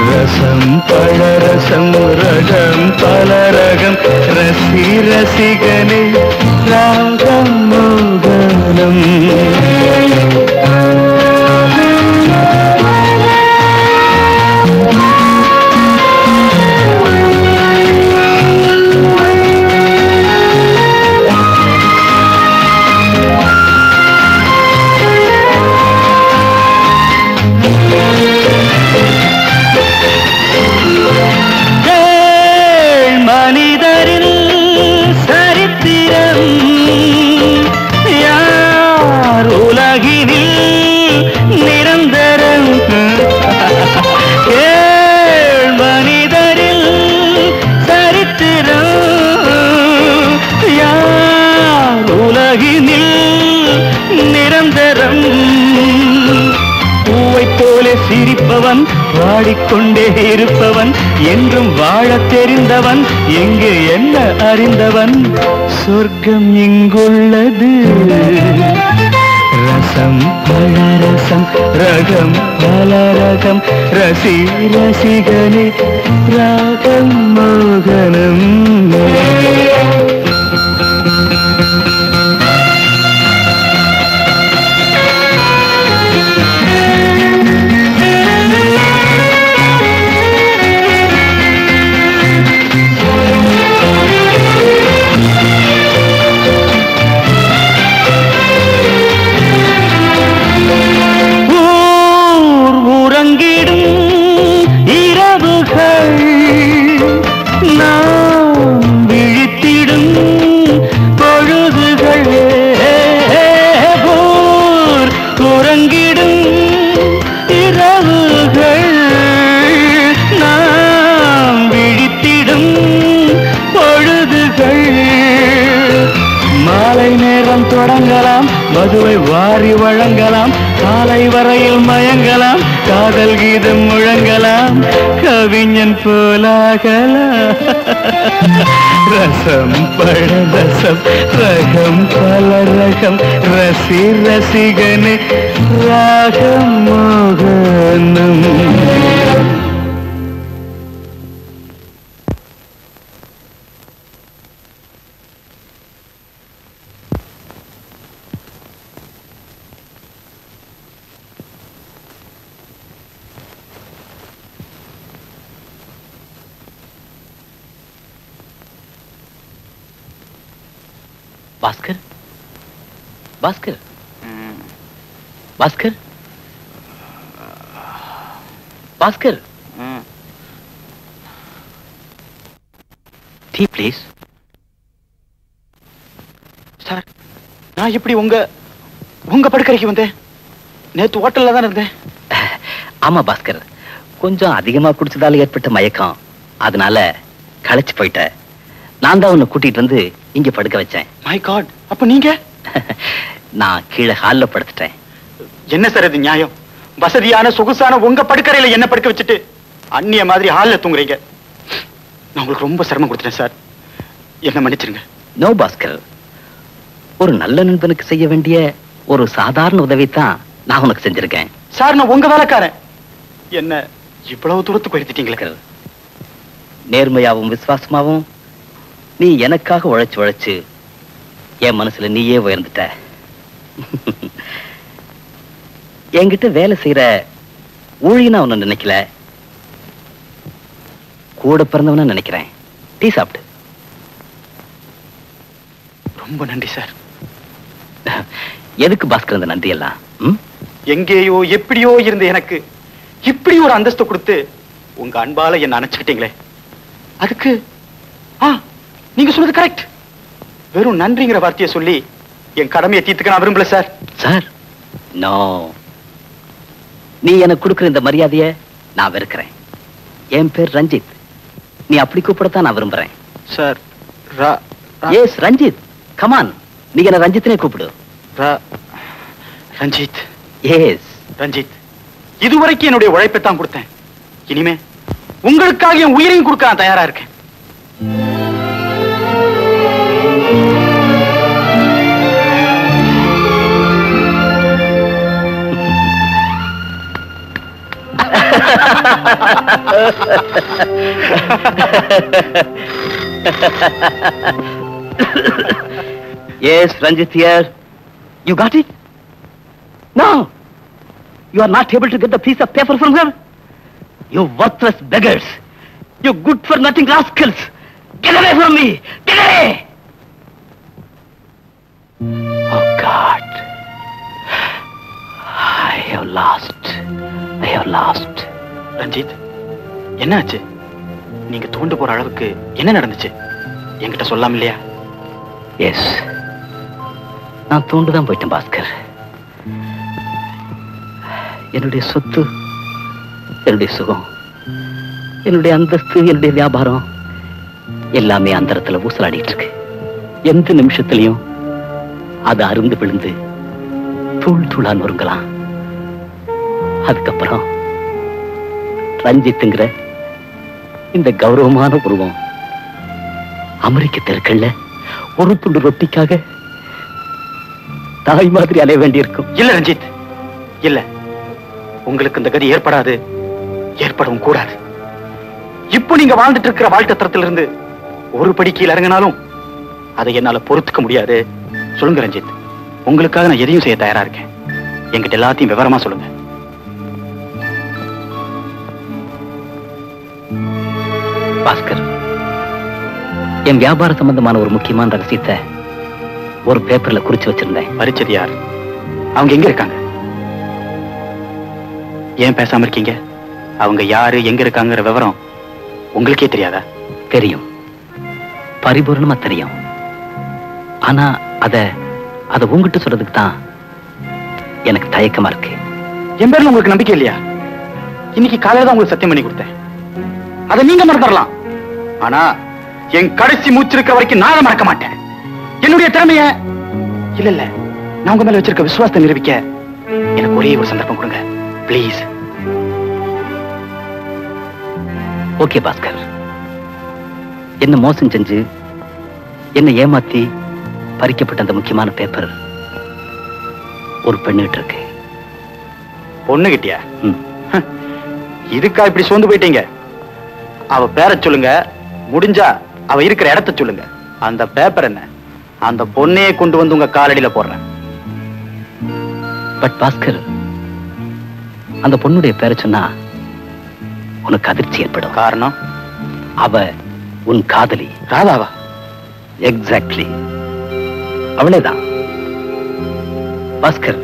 Speaker 8: ரசம் பழரசம் ரகம் பலரகம் ரசி ரசிகனே ராகம் மோகனம். சிரிப்பவன் வாடிக்கொண்டே இருப்பவன் என்றும் வாழ தெரிந்தவன் எங்கு என்ன அறிந்தவன் சொர்க்கம் இங்குள்ளது. ரசம் பழரசம் ரகம் பலரகம் ரசி ரசிகனே ராகம் மோகனம். இரவுகள் நாம் விழித்தி மாலை நேரம் தொடங்கலாம், மதுவை வாரி வழங்கலாம், காலை வரையில் மயங்கலாம், காதல் கீதம் முழங்கலாம், கவிஞன் போலாகலாம். ரசம் பழரசம் ரகம் பல ரகம், ரசி ரசிகனே ராகம் மோகனம்.
Speaker 11: Bhaskar, Bhaskar, Bhaskar, Bhaskar, tea please.
Speaker 6: Sir, நான் எப்படி உங்க படுக்கறைக்கு வந்தேன்? நேத்து ஹோட்டல்ல தான் இருந்தேன்.
Speaker 3: ஆமா பாஸ்கர், கொஞ்சம் அதிகமா குடிச்சதால ஏற்பட்ட மயக்கம், அதனால களைச்சு போயிட்ட. நான் தான் உன்னை கூட்டிட்டு வந்து இங்க படுக்க வச்சேன்.
Speaker 6: மை காட், அப்ப நீங்க?
Speaker 3: நான் கீழே ஹால்ல படுத்துட்டேன்.
Speaker 6: என்ன சார் இது நியாயம்? வசதியான சொகுசான உங்க படுக்கறையில என்ன படுக்க வச்சுட்டு அந்நிய மாதிரி ஹால்ல தூங்குறீங்க. நான் உங்களுக்கு ரொம்ப சிரமம் கொடுத்துட்டேன் சார், என்ன மன்னிச்சிருங்க.
Speaker 3: நோ பாஸ்கர், ஒரு நல்ல நண்பனுக்கு செய்ய வேண்டிய ஒரு சாதாரண உதவி தான் நான் உனக்கு செஞ்சிருக்கேன்.
Speaker 6: சார், நான் உங்க வேலைக்காரன், என்ன இவ்வளவு தூரத்துக்கு உயர்த்திட்டீங்களே.
Speaker 3: நேர்மையாவும் விசுவாசமாவும் நீ எனக்காக உழைச்சு என் மனசுல நீயே உயர்ந்துட்ட. என்கிட்ட வேலை செய்யற ஊழியனா ஒண்ணு நினைக்கல, கூட பிறந்தவன நினைக்கிறேன். டீ சாப்பிட்டு.
Speaker 6: ரொம்ப நன்றி சார்.
Speaker 3: எதுக்கு பாஸ்கர் இந்த நன்றி எல்லாம்?
Speaker 6: எங்கேயோ எப்படியோ இருந்த எனக்கு இப்படி ஒரு அந்தஸ்து கொடுத்து உங்க அன்பால என்ன அணைச்சுக்கிட்டீங்களே, அதுக்கு நீங்க சொன்னது கரெக்ட். வெறும் நன்றிங்கிற வார்த்தையை சொல்லி என் கடமையை தீர்த்துக்க நான் விரும்பல சார்.
Speaker 3: சார், நோ, நீ எனக்கு கொடுக்கிற இந்த மரியாதையை நான் வெறுக்கிறேன். என் பேர் ரஞ்சித், நீ அப்படி கூப்பிடத்தான் நான் விரும்புறேன்.
Speaker 6: சார்,
Speaker 3: எஸ் ரஞ்சித், கமான், நீ என்ன ரஞ்சித்னே கூப்பிடு.
Speaker 6: ரஞ்சித்.
Speaker 3: எஸ்
Speaker 6: ரஞ்சித், இதுவரைக்கும் என்னுடைய உழைப்பை தான் கொடுத்தேன். இனிமே உங்களுக்காக என் உயிரையும் கொடுக்க நான் தயாரா இருக்கேன்.
Speaker 3: Yes, Ranjit here. You got it? No. You are not able to get the piece of paper from her? You worthless beggars. You good for nothing rascals. Get away from me. Get away. Oh God. I have lost. I have lost.
Speaker 6: Ranjith, என்னாச்சு? நீங்க தூண்டு போற அளவுக்கு என்ன நடந்துச்சு? என்கிட்ட சொல்லாம இல்லையா?
Speaker 3: எஸ், நான் தூண்டுதான் போயிட்டேன் பாஸ்கர். என்னுடைய சொத்து, என்னுடைய சுகம், என்னுடைய அந்தஸ்து, என்னுடைய வியாபாரம் எல்லாமே அந்தரத்துல ஊசலாடிட்டு இருக்கு. எந்த நிமிஷத்திலையும் அது அருந்து விழுந்து தூள் தூளா நொறுங்கலாம். அதுக்கப்புறம் ரஞ்சித்துங்கிற இந்த கௌரவமான உருவம் அமெரிக்க தெருக்கள்ல ஒரு துண்டு ரொட்டிக்காக தாய் மாதிரி அலைய வேண்டியிருக்கும்.
Speaker 6: இல்ல ரஞ்சித், இல்ல, உங்களுக்கு இந்த கதி ஏற்படாது, ஏற்படவும் கூடாது. இப்போ நீங்க வாழ்ந்துட்டு இருக்கிற வாழ்க்கை தரத்திலிருந்து ஒரு படி கீழே இறங்கினாலும் அதை என்னால பொறுத்துக்க முடியாது. சொல்லுங்க ரஞ்சித், உங்களுக்காக நான் எதையும் செய்ய தயாரா இருக்கேன். என்கிட்ட எல்லாத்தையும் விவரமா சொல்லுங்க.
Speaker 3: பாஸ்கர், என் வியாபார சம்பந்தமான ஒரு முக்கியமான ரகசியத்தை ஒரு பேப்பர்ல குறிச்சு வச்சிருந்தேன்.
Speaker 6: பரிச்சது யார்? அவங்க எங்க இருக்காங்க? ஏன் பேசாம இருக்கீங்க? அவங்க யாரு, எங்க இருக்காங்கிற விவரம் உங்களுக்கே தெரியாதா?
Speaker 3: தெரியும், பரிபூர்ணமா தெரியும். ஆனா அத உங்ககிட்ட சொல்றதுக்கு தான் எனக்கு தயக்கமா இருக்கு.
Speaker 6: என் பேர்ல உங்களுக்கு நம்பிக்கை இல்லையா? இன்னைக்கு காலையில தான் உங்களுக்கு சத்தியம் பண்ணி கொடுத்தேன். அதை நீங்க மறந்துடலாம், ஆனா என் கடைசி மூச்சு இருக்க வரைக்கும் நான் மறக்க மாட்டேன். என்னுடைய திறமைய இல்ல இல்ல, நான் உங்க மேல வச்சிருக்க விசுவாசத்தை நிரூபிக்க எனக்கு ஒரே ஒரு சந்தர்ப்பம் கொடுங்க ப்ளீஸ்.
Speaker 3: ஓகே பாஸ்கர், என்ன மோசம் செஞ்சு என்ன ஏமாத்தி பறிக்கப்பட்ட அந்த முக்கியமான பேப்பர் ஒரு பெண்ணுகிட்ட இருக்கு.
Speaker 6: பொண்ணு கிட்டியா? இதுக்கா இப்படி சோர்ந்து போயிட்டீங்க? அவ பேரை சொல்லுங்க, முடிஞ்சா அவ இருக்கிற இடத்த சொல்லுங்க. அந்த பேப்பர் என்ன, அந்த பொண்ணையே கொண்டு வந்து உங்க காலடியில போடுறேன்.
Speaker 3: பட் பாஸ்கர், அந்த பொண்ணுடைய பேரை சொன்னா உனக்கு அதிர்ச்சி ஏற்படும்.
Speaker 6: காரணம்?
Speaker 3: அவ உன் காதலி.
Speaker 6: ராதாவா?
Speaker 3: எக்ஸாக்ட்லி, அவளேதான். பாஸ்கர்,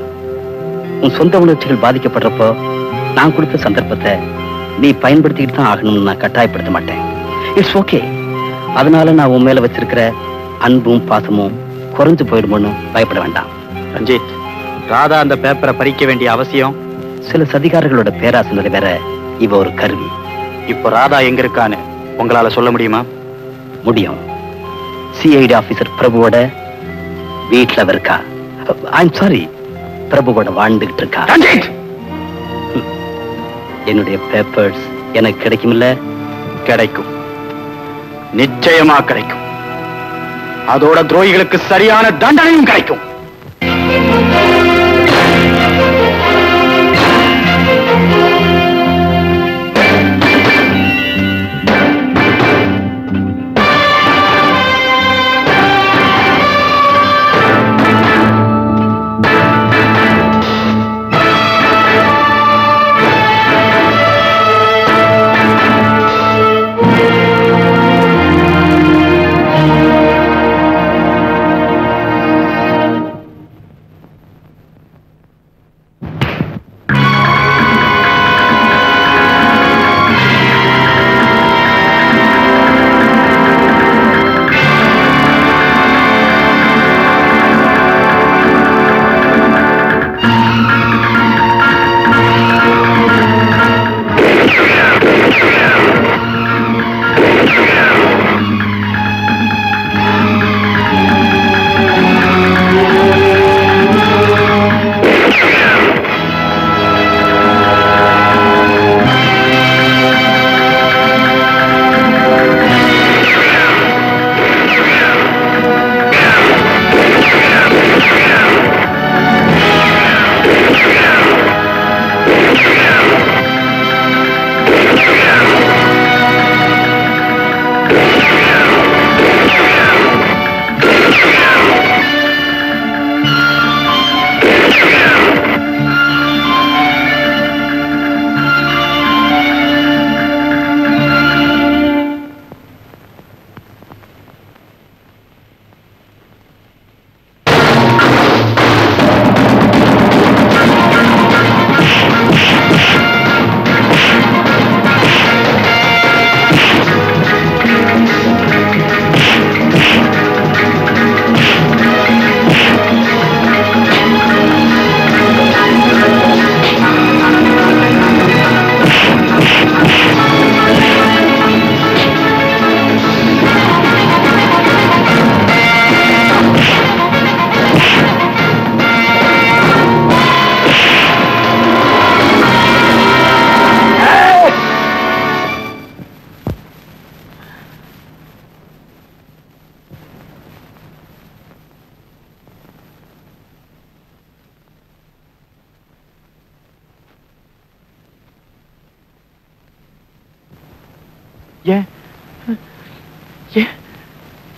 Speaker 3: உன் சொந்த உணர்ச்சிகள் பாதிக்கப்படுறப்போ நான் கொடுத்த சந்தர்ப்பத்தை நீ பயன்படுத்திக்கிட்டு தான் ஆகணும்னு நான் கட்டாயப்படுத்த மாட்டேன். It's okay. அதனால நான் உன் மேல வச்சிருக்கிற அன்பும் பாசமும் குறைஞ்சு போயிடுமோன்னு பயப்பட வேண்டாம்.
Speaker 6: ரஞ்சித், ராதா அந்த பேப்பரை பறிக்க வேண்டிய அவசியம்?
Speaker 3: சில சதிகாரர்களோட பேராசை நிறைவேற இவ ஒரு கருவி.
Speaker 6: இப்போ ராதா எங்க இருக்கான்னு உங்களால சொல்ல முடியுமா?
Speaker 3: முடியும். சிஐடி ஆபீசர் பிரபுவோட வீட்டுல இருக்கா. ஐம் சாரி, பிரபுவோட வாழ்ந்துகிட்டு இருக்கா. என்னுடைய பேப்பர்ஸ் எனக்கு கிடைக்கும்ல?
Speaker 6: கிடைக்கும், நிச்சயமா கிடைக்கும். அதோட துரோகிகளுக்கு சரியான தண்டனையும் கிடைக்கும்.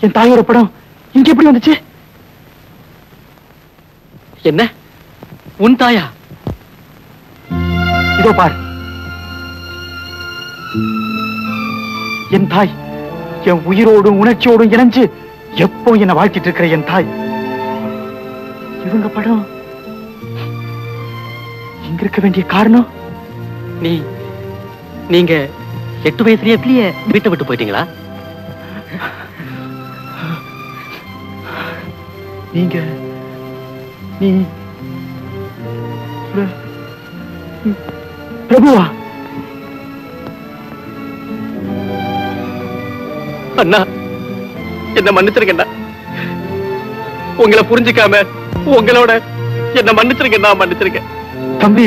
Speaker 6: என் தாயோட படம் இங்க எப்படி வந்துச்சு?
Speaker 11: என்ன, உன் தாயா?
Speaker 6: இதோ பார், என் தாய், என் உயிரோடும் உணர்ச்சியோடும் இணைஞ்சு எப்போ என்ன வாழ்த்திட்டு இருக்கிற என் தாய். இவங்க படம் இங்க இருக்க வேண்டிய காரணம்?
Speaker 11: நீங்க 8 வயசுலயே வீட்டை விட்டு போயிட்டீங்களா?
Speaker 6: நீ பிரபுவா?
Speaker 11: அண்ணா, என்ன மன்னிச்சிருக்கேன்டா. உங்களை புரிஞ்சுக்காம உங்களோட என்ன மன்னிச்சிருங்க, நான் மன்னிச்சிருக்கேன்
Speaker 6: தம்பி.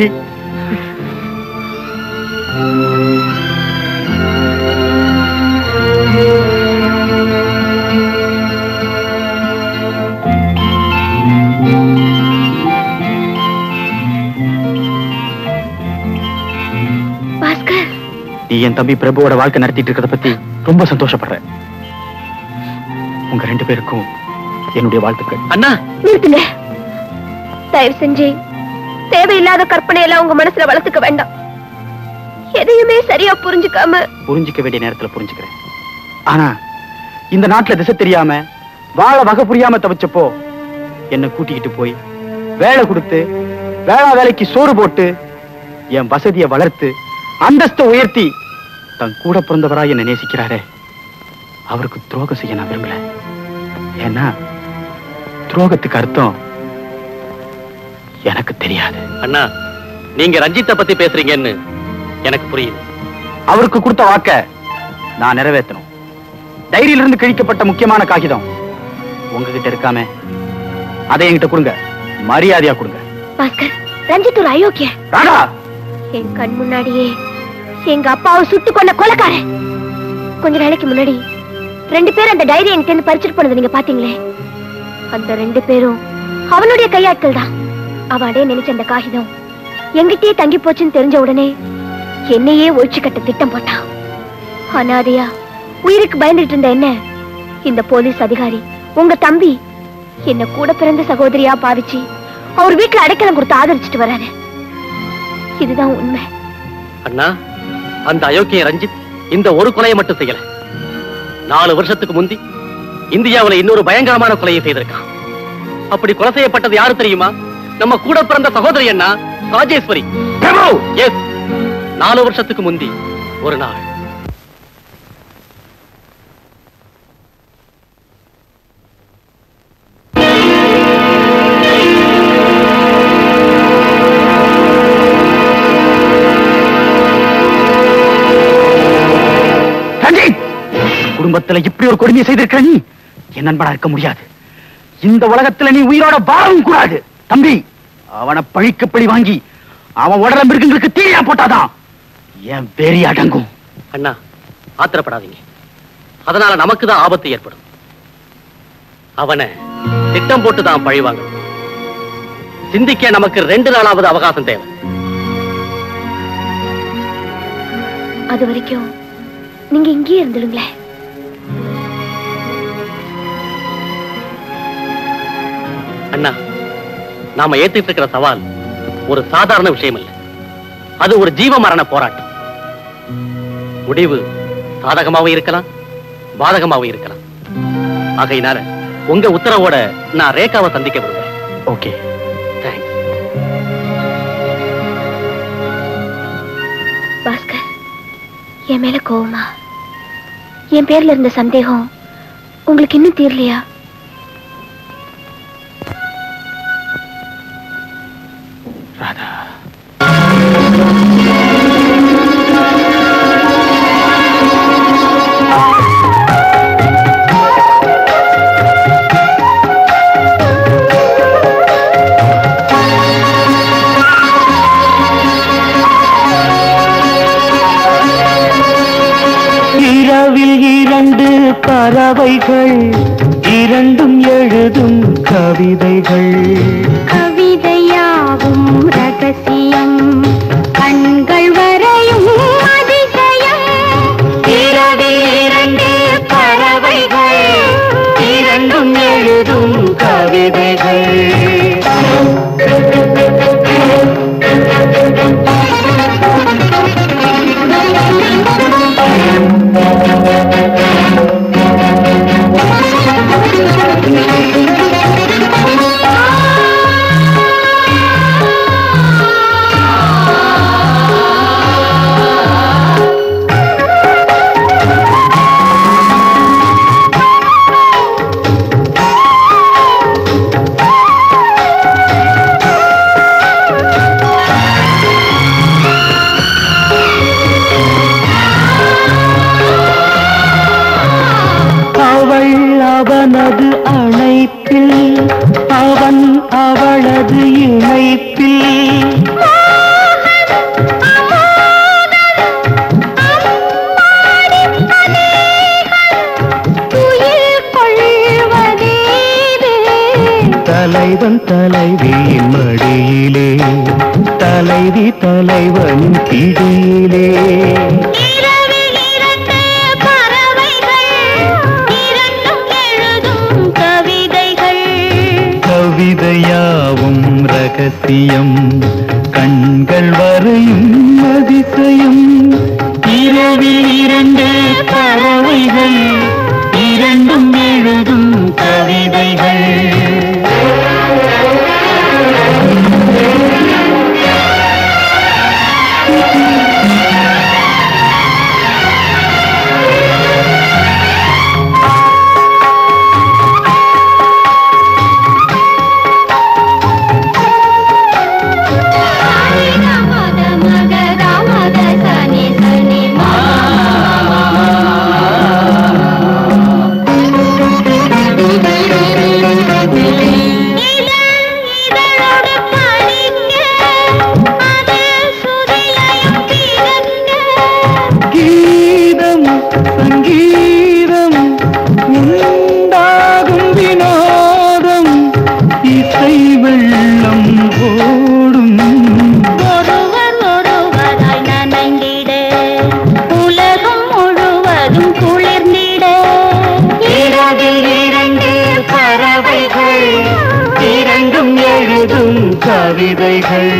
Speaker 1: பாஸ்கர்,
Speaker 6: நீ என் தம்பி பிரபுவோட வாழ்க்கை நடத்திட்டு இருக்கிறத பத்தி ரொம்ப சந்தோஷப்படுறேன். உங்க 2 பேருக்கும் என்னுடைய வாழ்த்துக்கள்.
Speaker 11: அண்ணா
Speaker 1: நிறுத்துங்க. தயவு செஞ்சு தேவையில்லாத கற்பனை எல்லாம் உங்க மனசுல வளர்த்துக்க வேண்டாம். எதையுமே சரியா புரிஞ்சுக்காம.
Speaker 6: புரிஞ்சுக்க வேண்டிய நேரத்துல புரிஞ்சுக்கிறேன். ஆனா இந்த நாட்டுல திசை தெரியாம வாழ வகை புரியாம தவிச்சப்போ என்ன கூட்டிக்கிட்டு போய் வேலை கொடுத்து வேலைக்கு சோறு போட்டு என் வசதியை வளர்த்து அந்தஸ்தை உயர்த்தி தன் கூட பிறந்தவரா என்ன நேசிக்கிறாரே, அவருக்கு துரோகம் செய்ய நான் விரும்பல. ஏன்னா துரோகத்துக்கு அர்த்தம் எனக்கு தெரியாது.
Speaker 11: அண்ணா, நீங்க ரஞ்சித்தை பத்தி பேசுறீங்கன்னு எனக்கு புரியுது.
Speaker 6: அவருக்கு கொடுத்த வாக்க நான் நிறைவேற்றணும். டைரியிலிருந்து கிழிக்கப்பட்ட முக்கியமான காகிதம் உங்ககிட்ட இருக்காம அதை என்கிட்ட கொடுங்க, மரியாதையா கொடுங்க.
Speaker 1: பாஸ்கர், ரஞ்சித் ஒரு அயோக்கிய.
Speaker 6: ராதா,
Speaker 1: என் கண் முன்னாடியே எங்க அப்பாவை சுட்டு கொண்ட கொலைக்காரன். கொஞ்ச நாளைக்கு முன்னாடி 2 பேரும் அந்த டைரி என்கிட்ட பறிச்சுட்டு போனது நீங்க பாத்தீங்களே, அந்த 2 பேரும் அவனுடைய கையாட்கள் தான். அவடே நினைச்ச அந்த காகிதம் எங்கிட்டயே தங்கி போச்சுன்னு தெரிஞ்ச உடனே என்னையே ஒழிச்சு கட்ட திட்டம் போட்டான். அனாதையா உயிருக்கு பயந்துட்டு இருந்த என்ன இந்த போலீஸ் அதிகாரி உங்க தம்பி என்ன கூட பிறந்த சகோதரியா பாவிச்சு அவர் வீட்டுல அடைக்கலம் கொடுத்து ஆதரிச்சுட்டு வராரு. இதுதான் உண்மை.
Speaker 11: அண்ணா, அந்த அயோக்கிய ரஞ்சித் இந்த ஒரு கொலையை மட்டும் செய்யல. 4 வருஷத்துக்கு முந்தி இந்தியாவுல இன்னொரு பயங்கரமான கொலையை செய்திருக்கான். அப்படி கொலை செய்யப்பட்டது யாரு தெரியுமா? நம்ம கூட பிறந்த சகோதரி அண்ணா, ராஜேஸ்வரி. எஸ், 4 வருஷத்துக்கு முந்தி ஒரு நாள்.
Speaker 6: குடும்பத்துல இப்படி ஒரு கொடுமையை செய்திருக்கிற நீ என் நண்பனா இருக்க முடியாது. இந்த உலகத்துல நீ உயிரோட வாழவும் கூடாது. தம்பி, அவனை பழிக்கு பழி வாங்கி அவன் உடல மிருகங்களுக்கு தீயா போட்டாதான் என் வெறி அடங்கும்.
Speaker 11: அண்ணா, ஆத்திரப்படாதீங்க. அதனால நமக்கு தான் ஆபத்து ஏற்படும். அவனை திட்டம் போட்டு தான் பழி வாங்கணும். சிந்திக்க நமக்கு 2 நாளாவது அவகாசம் தேவை.
Speaker 1: அது வரைக்கும் நீங்க இங்கே இருந்துடுங்களே.
Speaker 11: அண்ணா, நாம ஏத்துட்டு இருக்கிற சவால் ஒரு சாதாரண விஷயம் இல்ல. அது ஒரு ஜீவ மரண போராட்டம். முடிவு சாதகமாவும் இருக்கலாம், பாதகமாவும் இருக்கலாம். ஆகையினால உங்க உத்தரவோட நான் ரேகாவை சந்திக்க விரும்புறேன்.
Speaker 6: Okay,
Speaker 11: thanks.
Speaker 1: பாஸ்கர், என் மேல கோவமா? என் பேர்ல இருந்த சந்தேகம் உங்களுக்கு இன்னும் தீரலையா?
Speaker 6: ராதா,
Speaker 8: இரவில் 2 பறவைகள், 2ம் எழுதும் கவிதைகள்.
Speaker 9: கவிதையாகும் ரகசியம், கண்கள் வரையும் அதிசயம். இரவில் 2 பறவைகள், 2ம் எழுதும் கவிதைகள்.
Speaker 8: தலைவியின் மடியிலே, தலைவி தலைவன் பிடியிலே. கவிதையாவும் ரகசியம், கண்கள் வரையும் அதிசயம். இரவில் இரண்டு பறவைகள், இரண்டும் எழுதும் கவிதைகள். கவிதைகள்.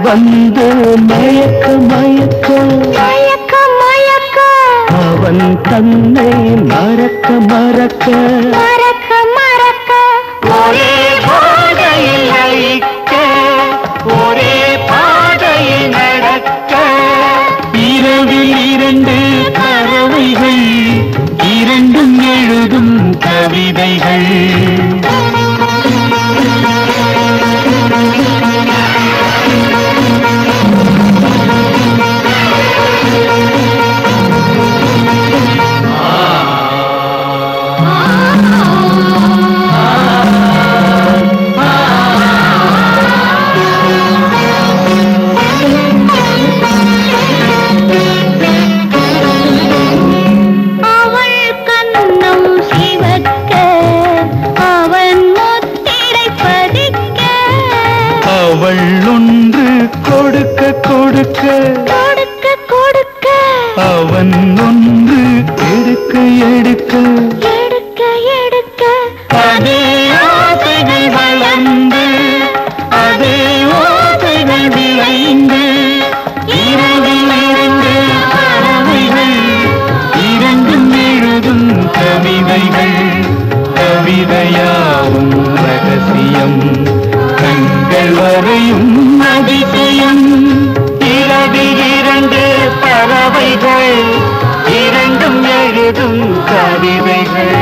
Speaker 8: வந்து மயக்க மயக்க மயக்க மயக்க, அவன் தன்னை மறக்க மறக்க மறக்க மறக்க, ஒரே பாதையில் லயிக்க, ஒரே பாதையில் நடக்க. இரவில் இரண்டு பறவைகள், இரண்டும் எழுதும் கவிதைகள். அவள் ஒன்று கொடுக்க கொடுக்க கொடுக்க கொடுக்க, அவன் ஒன்று எடுக்க எடுக்க எடுக்க எடுக்க, அதே ஆசைகள் வளர்ந்து, அதே ஓசைகள் விளைந்து. இரவில் இரண்டு பறவைகள், இரண்டும் எழுதும் கவிதைகள். கவிதையாவும் ரகசியம், கண்கள் வரையும் அதிசயம். இரவில் இரண்டு பறவைகள், இரண்டும் எழுதும் கவிதைகள்.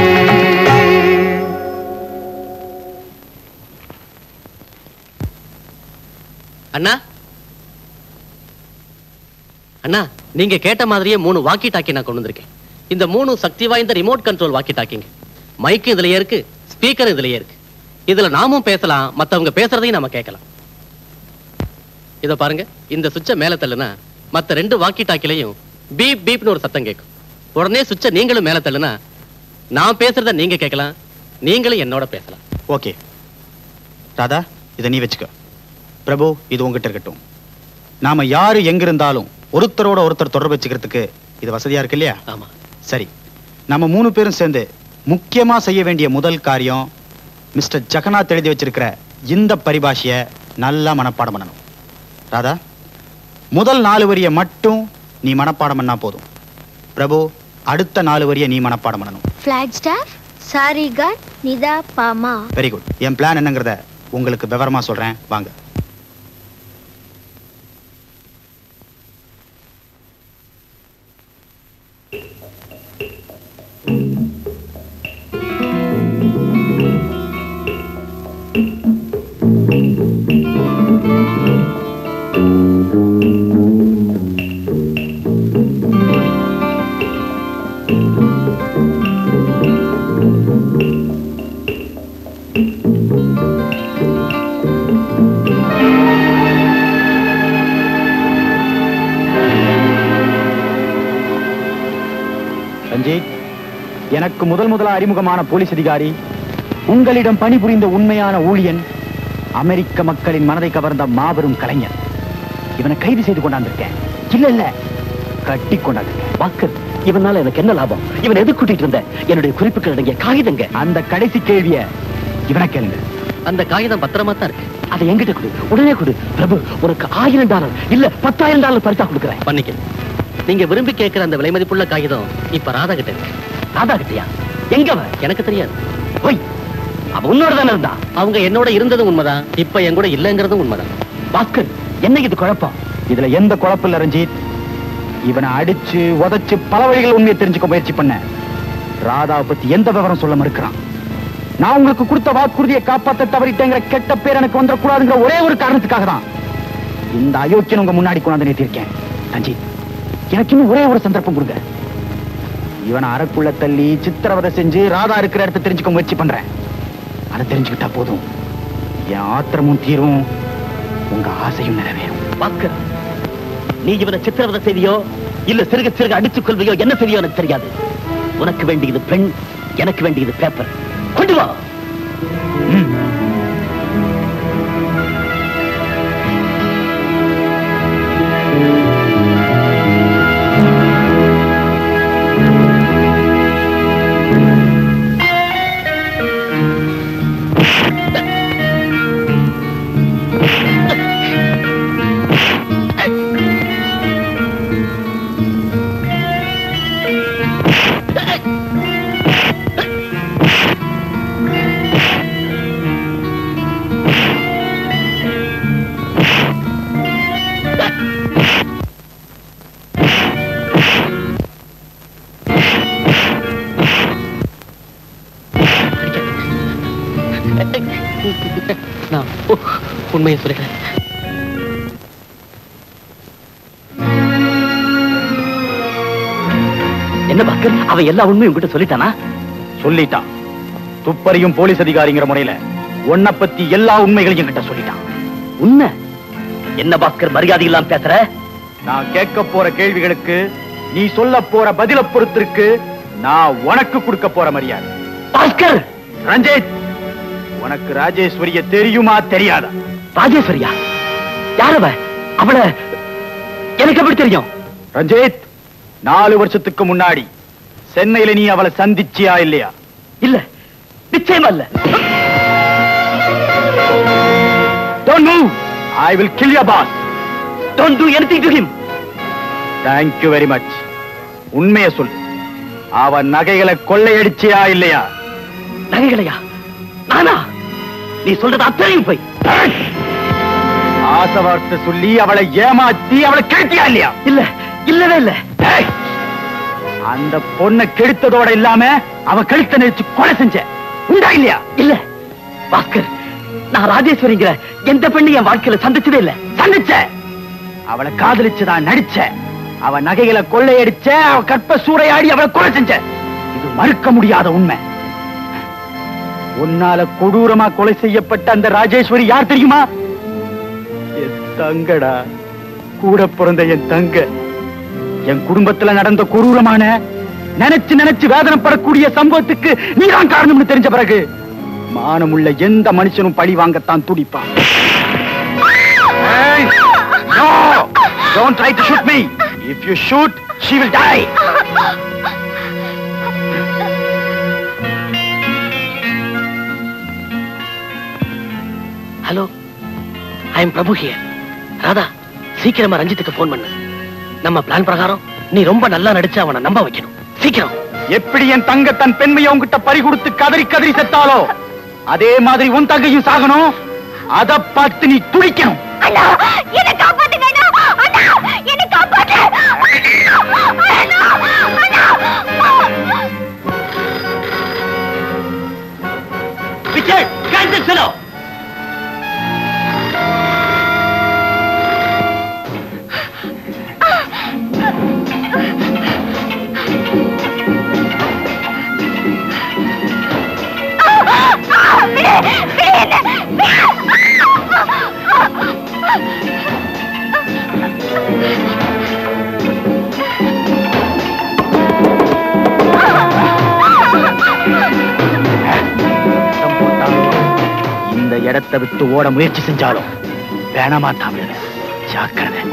Speaker 11: அண்ணா அண்ணா, நீங்க கேட்ட மாதிரியே 3 வாக்கி டாக்கி நான் கொண்டு வந்திருக்கேன். இந்த 3 சக்தி வாய்ந்த ரிமோட் கண்ட்ரோல் வாக்கி டாக்கிங்க. மைக்கு இதுலயே இருக்கு, ஸ்பீக்கர் இதுலயே இருக்கு. இதுல நாமும் பேசலாம், மத்தவங்க பேசுறதையும் நாம கேட்கலாம். இத பாருங்க, இந்த சுவிட்சை மேல தள்ளுனா மத்த 2 வாக்கி டாக்கிலையும் பீப் பீப்னு ஒரு சத்தம் கேட்கும். உடனே சுவிட்சை நீங்களும் மேல தள்ளுனா நான் பேசுறத நீங்க கேட்கலாம், நீங்களும் என்னோட பேசலாம்.
Speaker 6: ஓகே ராதா, இதை நீ வச்சுக்க. பிரபு, இது உங்ககிட்ட இருக்கட்டும். நாம யாரு எங்க இருந்தாலும் ஒருத்தரோட ஒருத்தர் தொடர்பு வச்சுக்கிறதுக்கு இது வசதியா இருக்கு இல்லையா?
Speaker 11: ஆமா.
Speaker 6: சரி, நம்ம 3 பேரும் சேர்ந்து முக்கியமா செய்ய வேண்டிய முதல் காரியம், மிஸ்டர் ஜெகநாத் எழுதி வச்சிருக்கிற இந்த பரிபாஷைய நல்லா மனப்பாடம் பண்ணணும். ராதா, முதல் 4 வரியை மட்டும் நீ மனப்பாடம் பண்ணா போதும். பிரபு, அடுத்த 4 வரியை நீ மனப்பாடம் பண்ணணும்.
Speaker 14: Flagstaff, Sarika, Nita, Bama.
Speaker 6: Very good. என் பிளான் என்னங்கிறத உங்களுக்கு விவரமா சொல்றேன், வாங்க. ரஞ்சித், எனக்கு முதலா அறிமுகமான போலீஸ் அதிகாரி, உங்களிடம் பணிபுரிந்த உண்மையான ஊழியன், அமெரிக்க மக்களின் மனதை கவர்ந்த மாபெரும் கலைஞர். இவனை கைது செய்து கொண்டாந்திருக்கேன். இல்ல கட்டி கொண்டாந்திருக்கேன்.
Speaker 11: பாக்கர், இவனால எனக்கு என்ன லாபம்? இவன் எது கூட்டிட்டு இருந்த? என்னுடைய குறிப்புகள் அடங்கிய காகிதங்க.
Speaker 6: அந்த கடைசி கேள்விய இவனை கேளுங்க.
Speaker 11: அந்த காகிதம் பத்திரமா தான் இருக்கு. அதை எங்கிட்ட கொடு, உடனே கொடு. பிரபு, உனக்கு $1000 இல்ல $10,000 பரிசா கொடுக்குறேன். பண்ணிக்க. நீங்க விரும்பி கேட்கிற அந்த விலை மதிப்புள்ள காகிதம் இப்ப ராதா கிட்ட இருக்கு. ராதா கிட்டயா? எங்க அவ? எனக்கு தெரியாது. போய், அவ உன்னோட தானே இருந்தா. அவங்க என்னோட இருந்ததும் உண்மைதான், இப்ப என் கூட இல்லங்கிறதும் உண்மைதான்.
Speaker 6: பாஸ்கர், என்ன இது குழப்பம்? இதுல எந்த குழப்பம் இல்ல ரஞ்சித். இவனை அடிச்சு உதைச்சு பல வழிகள் உண்மையை தெரிஞ்சுக்க முயற்சி பண்ண. ராதாவை பத்தி எந்த விவரம் சொல்ல மறுக்கிறான். நான் உங்களுக்கு கொடுத்த வாக்குறுதியை காப்பாற்ற தவறிட்டேங்கிற கெட்ட பேர் எனக்கு வந்துடக்கூடாதுங்கிற ஒரே ஒரு காரணத்துக்காக தான் இந்த அயோக்கியன் உங்க முன்னாடி கொண்டாந்து நிறுத்தியிருக்கேன். ரஞ்சித், எனக்கு இன்னும் ஒரே ஒரு சந்தர்ப்பம் கொடுங்க. இவனை அறைக்குள்ள தள்ளி சித்திரவதை செஞ்சு ராதா இருக்கிற இடத்தை தெரிஞ்சுக்க முயற்சி பண்றேன். அதை தெரிஞ்சுக்கிட்டா போதும், என் ஆத்திரமும் தீரும், உங்க ஆசையும் நிறைவேறும்.
Speaker 11: பாஸ்கர், நீ இவனை சித்திரவதை செய்தியோ இல்ல சிறுக சிறுக அடிச்சுக் கொள்வையோ என்ன செய்தியோ எனக்கு தெரியாது. உனக்கு வேண்டியது பெண், எனக்கு வேண்டியது பேப்பர். கொண்டு வா. நான் உண்மையை சொல்கிறேன். என்ன பாஸ்கர், அவன் எல்லா உண்மையும் உங்ககிட்ட சொல்லிட்டானா?
Speaker 6: சொல்லிட்டான். துப்பறியும் போலீஸ் அதிகாரிங்கிற முறையில உன்னை பத்தி எல்லா உண்மைகளையும் கிட்ட சொல்லிட்டான்.
Speaker 11: உண்மை என்ன பாஸ்கர், மரியாதை இல்லாம பேசுற?
Speaker 6: நான் கேட்க போற கேள்விகளுக்கு நீ சொல்ல போற பதில பொறுத்திருக்கு நான் உனக்கு கொடுக்க போற மரியாதை.
Speaker 11: பாஸ்கர்,
Speaker 6: ரஞ்சித், உனக்கு ராஜேஸ்வரிய தெரியுமா தெரியாதா?
Speaker 11: ராஜேஸ்வரியா? யாரவ? அவள எனக்கு எப்படி தெரியும்?
Speaker 6: ரஞ்சித், 4 வருஷத்துக்கு முன்னாடி சென்னையில நீ அவளை சந்திச்சியா இல்லையா?
Speaker 11: இல்ல, நிச்சயமா இல்ல.
Speaker 6: Don't move. I will kill your boss.
Speaker 11: Don't do anything to him.
Speaker 6: Thank you very much. உண்மையை சொல்லு. அவன் நகைகளை கொள்ளையடிச்சியா இல்லையா?
Speaker 11: நகைகளையா? நானா? நீ சொல்றது அத்தனையும் போய்.
Speaker 6: ஆசை வார்த்தை சொல்லி அவளை ஏமாத்தி அவளை கெடுத்தியா இல்லையா?
Speaker 11: இல்ல, இல்லவே இல்ல.
Speaker 6: அந்த பொண்ணை கெடுத்ததோட இல்லாம அவ கழுத்தை நெரிச்சு கொலை செஞ்ச உண்டா இல்லையா?
Speaker 11: இல்ல பாஸ்கர், நான் ராஜேஸ்வரிங்கிற எந்த பெண்ணு என் வாழ்க்கையில சந்திச்சதே இல்ல.
Speaker 6: சந்திச்ச, அவளை காதலிச்சுதான் நடிச்ச, அவ நகைகளை கொள்ளையடிச்ச, அவ கற்ப சூறையாடி அவளை கொலை செஞ்ச. இது மறுக்க முடியாத உண்மை. உன்னால கொடூரமா கொலை செய்யப்பட்ட அந்த ராஜேஸ்வரி யார் தெரியுமா? என் தங்கடா, கூட பிறந்த என் தங்க. என் குடும்பத்துல நடந்த கொடூரமான நினைச்சு நினைச்சு வேதனைப்படக்கூடிய சம்பவத்துக்கு நீதான் காரணம்னு தெரிஞ்ச பிறகு மானமுள்ள எந்த மனுஷனும் பழி வாங்கத்தான் துடிப்பான். No! Don't try to shoot me. If you shoot, she will die.
Speaker 11: Hello, I am Prabhu here. Radha, சீக்கிரமா ரஞ்சித்துக்கு போன் பண்ணு. நம்ம பிளான் பிரகாரம் நீ ரொம்ப நல்லா நடிச்சு அவனை நம்ப வைக்கணும். சீக்கிரம்.
Speaker 6: எப்படி என் தங்க தன் பெண்மையை உன்கிட்ட பறி கொடுத்து கதறி கதறி செத்தாலோ அதே மாதிரி உன் தங்கையும் சாகணும். அத பார்த்து நீ துடிக்கணும்.
Speaker 9: அண்ணா என்ன காப்பாத்துங்க அண்ணா. அண்ணா என்ன காப்பாத்து. அண்ணா
Speaker 11: விஜய் கேன்சல் செலோ.
Speaker 6: இந்த இடத்தை விட்டு ஓட முயற்சி செஞ்சாலும் வேணாமா தமிழ் ஜாக்கிரதை.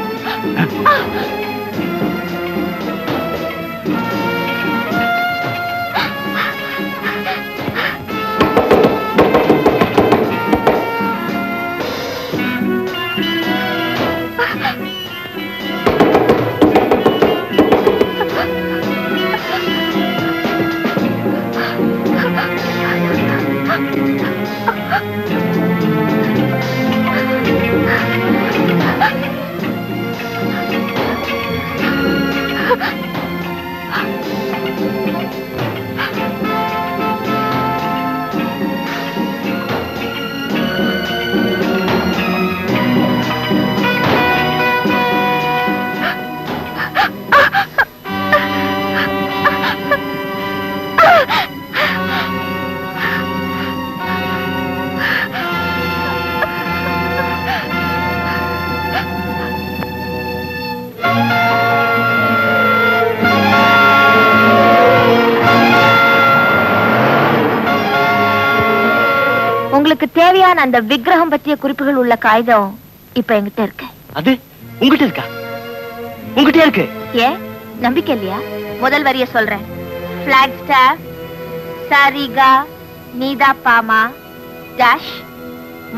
Speaker 14: உங்களுக்கு தேவையான அந்த விக்கிரகம் பற்றிய குறிப்புகள் உள்ள காகிதம் இப்ப என்கிட்ட இருக்கு.
Speaker 11: அது உங்ககிட்ட இருக்கா? உங்ககிட்ட இருக்கு.
Speaker 14: ஏன் நம்பிக்கை இல்லையா? முதல் வரிய சொல்றேன். பிளாக் ஸ்டார் சாரிகா நீதா பாமா டாஷ்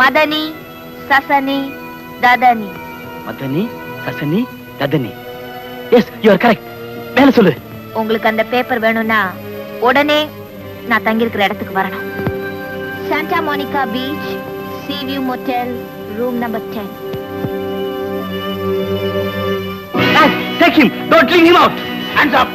Speaker 14: மதனி சசனி ததனி.
Speaker 11: மதனி சசனி ததனி. Yes you are correct. மேல சொல்லு.
Speaker 14: உங்களுக்கு அந்த பேப்பர் வேணும்னா உடனே நான் தங்கியிருக்கிற இடத்துக்கு வரணும். Santa Monica Beach, Seaview Motel, room number 10.
Speaker 11: Take him. Don't leave him out. Hands up.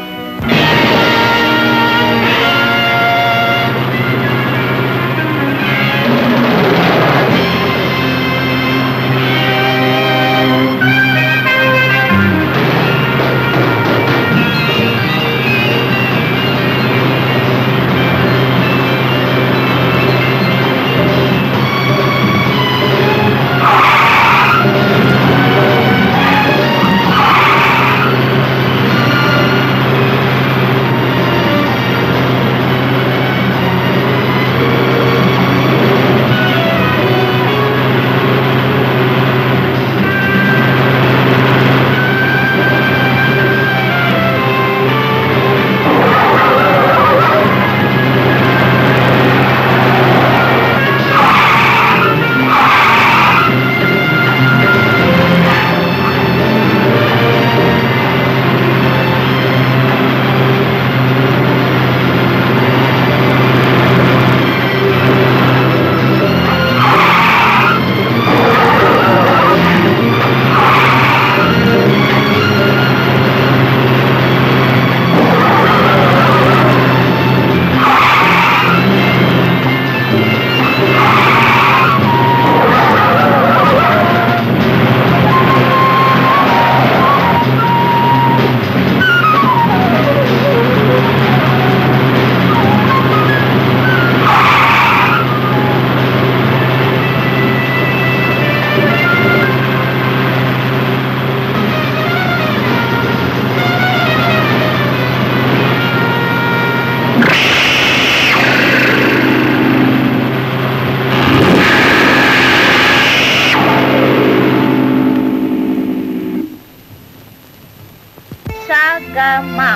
Speaker 14: Sagama.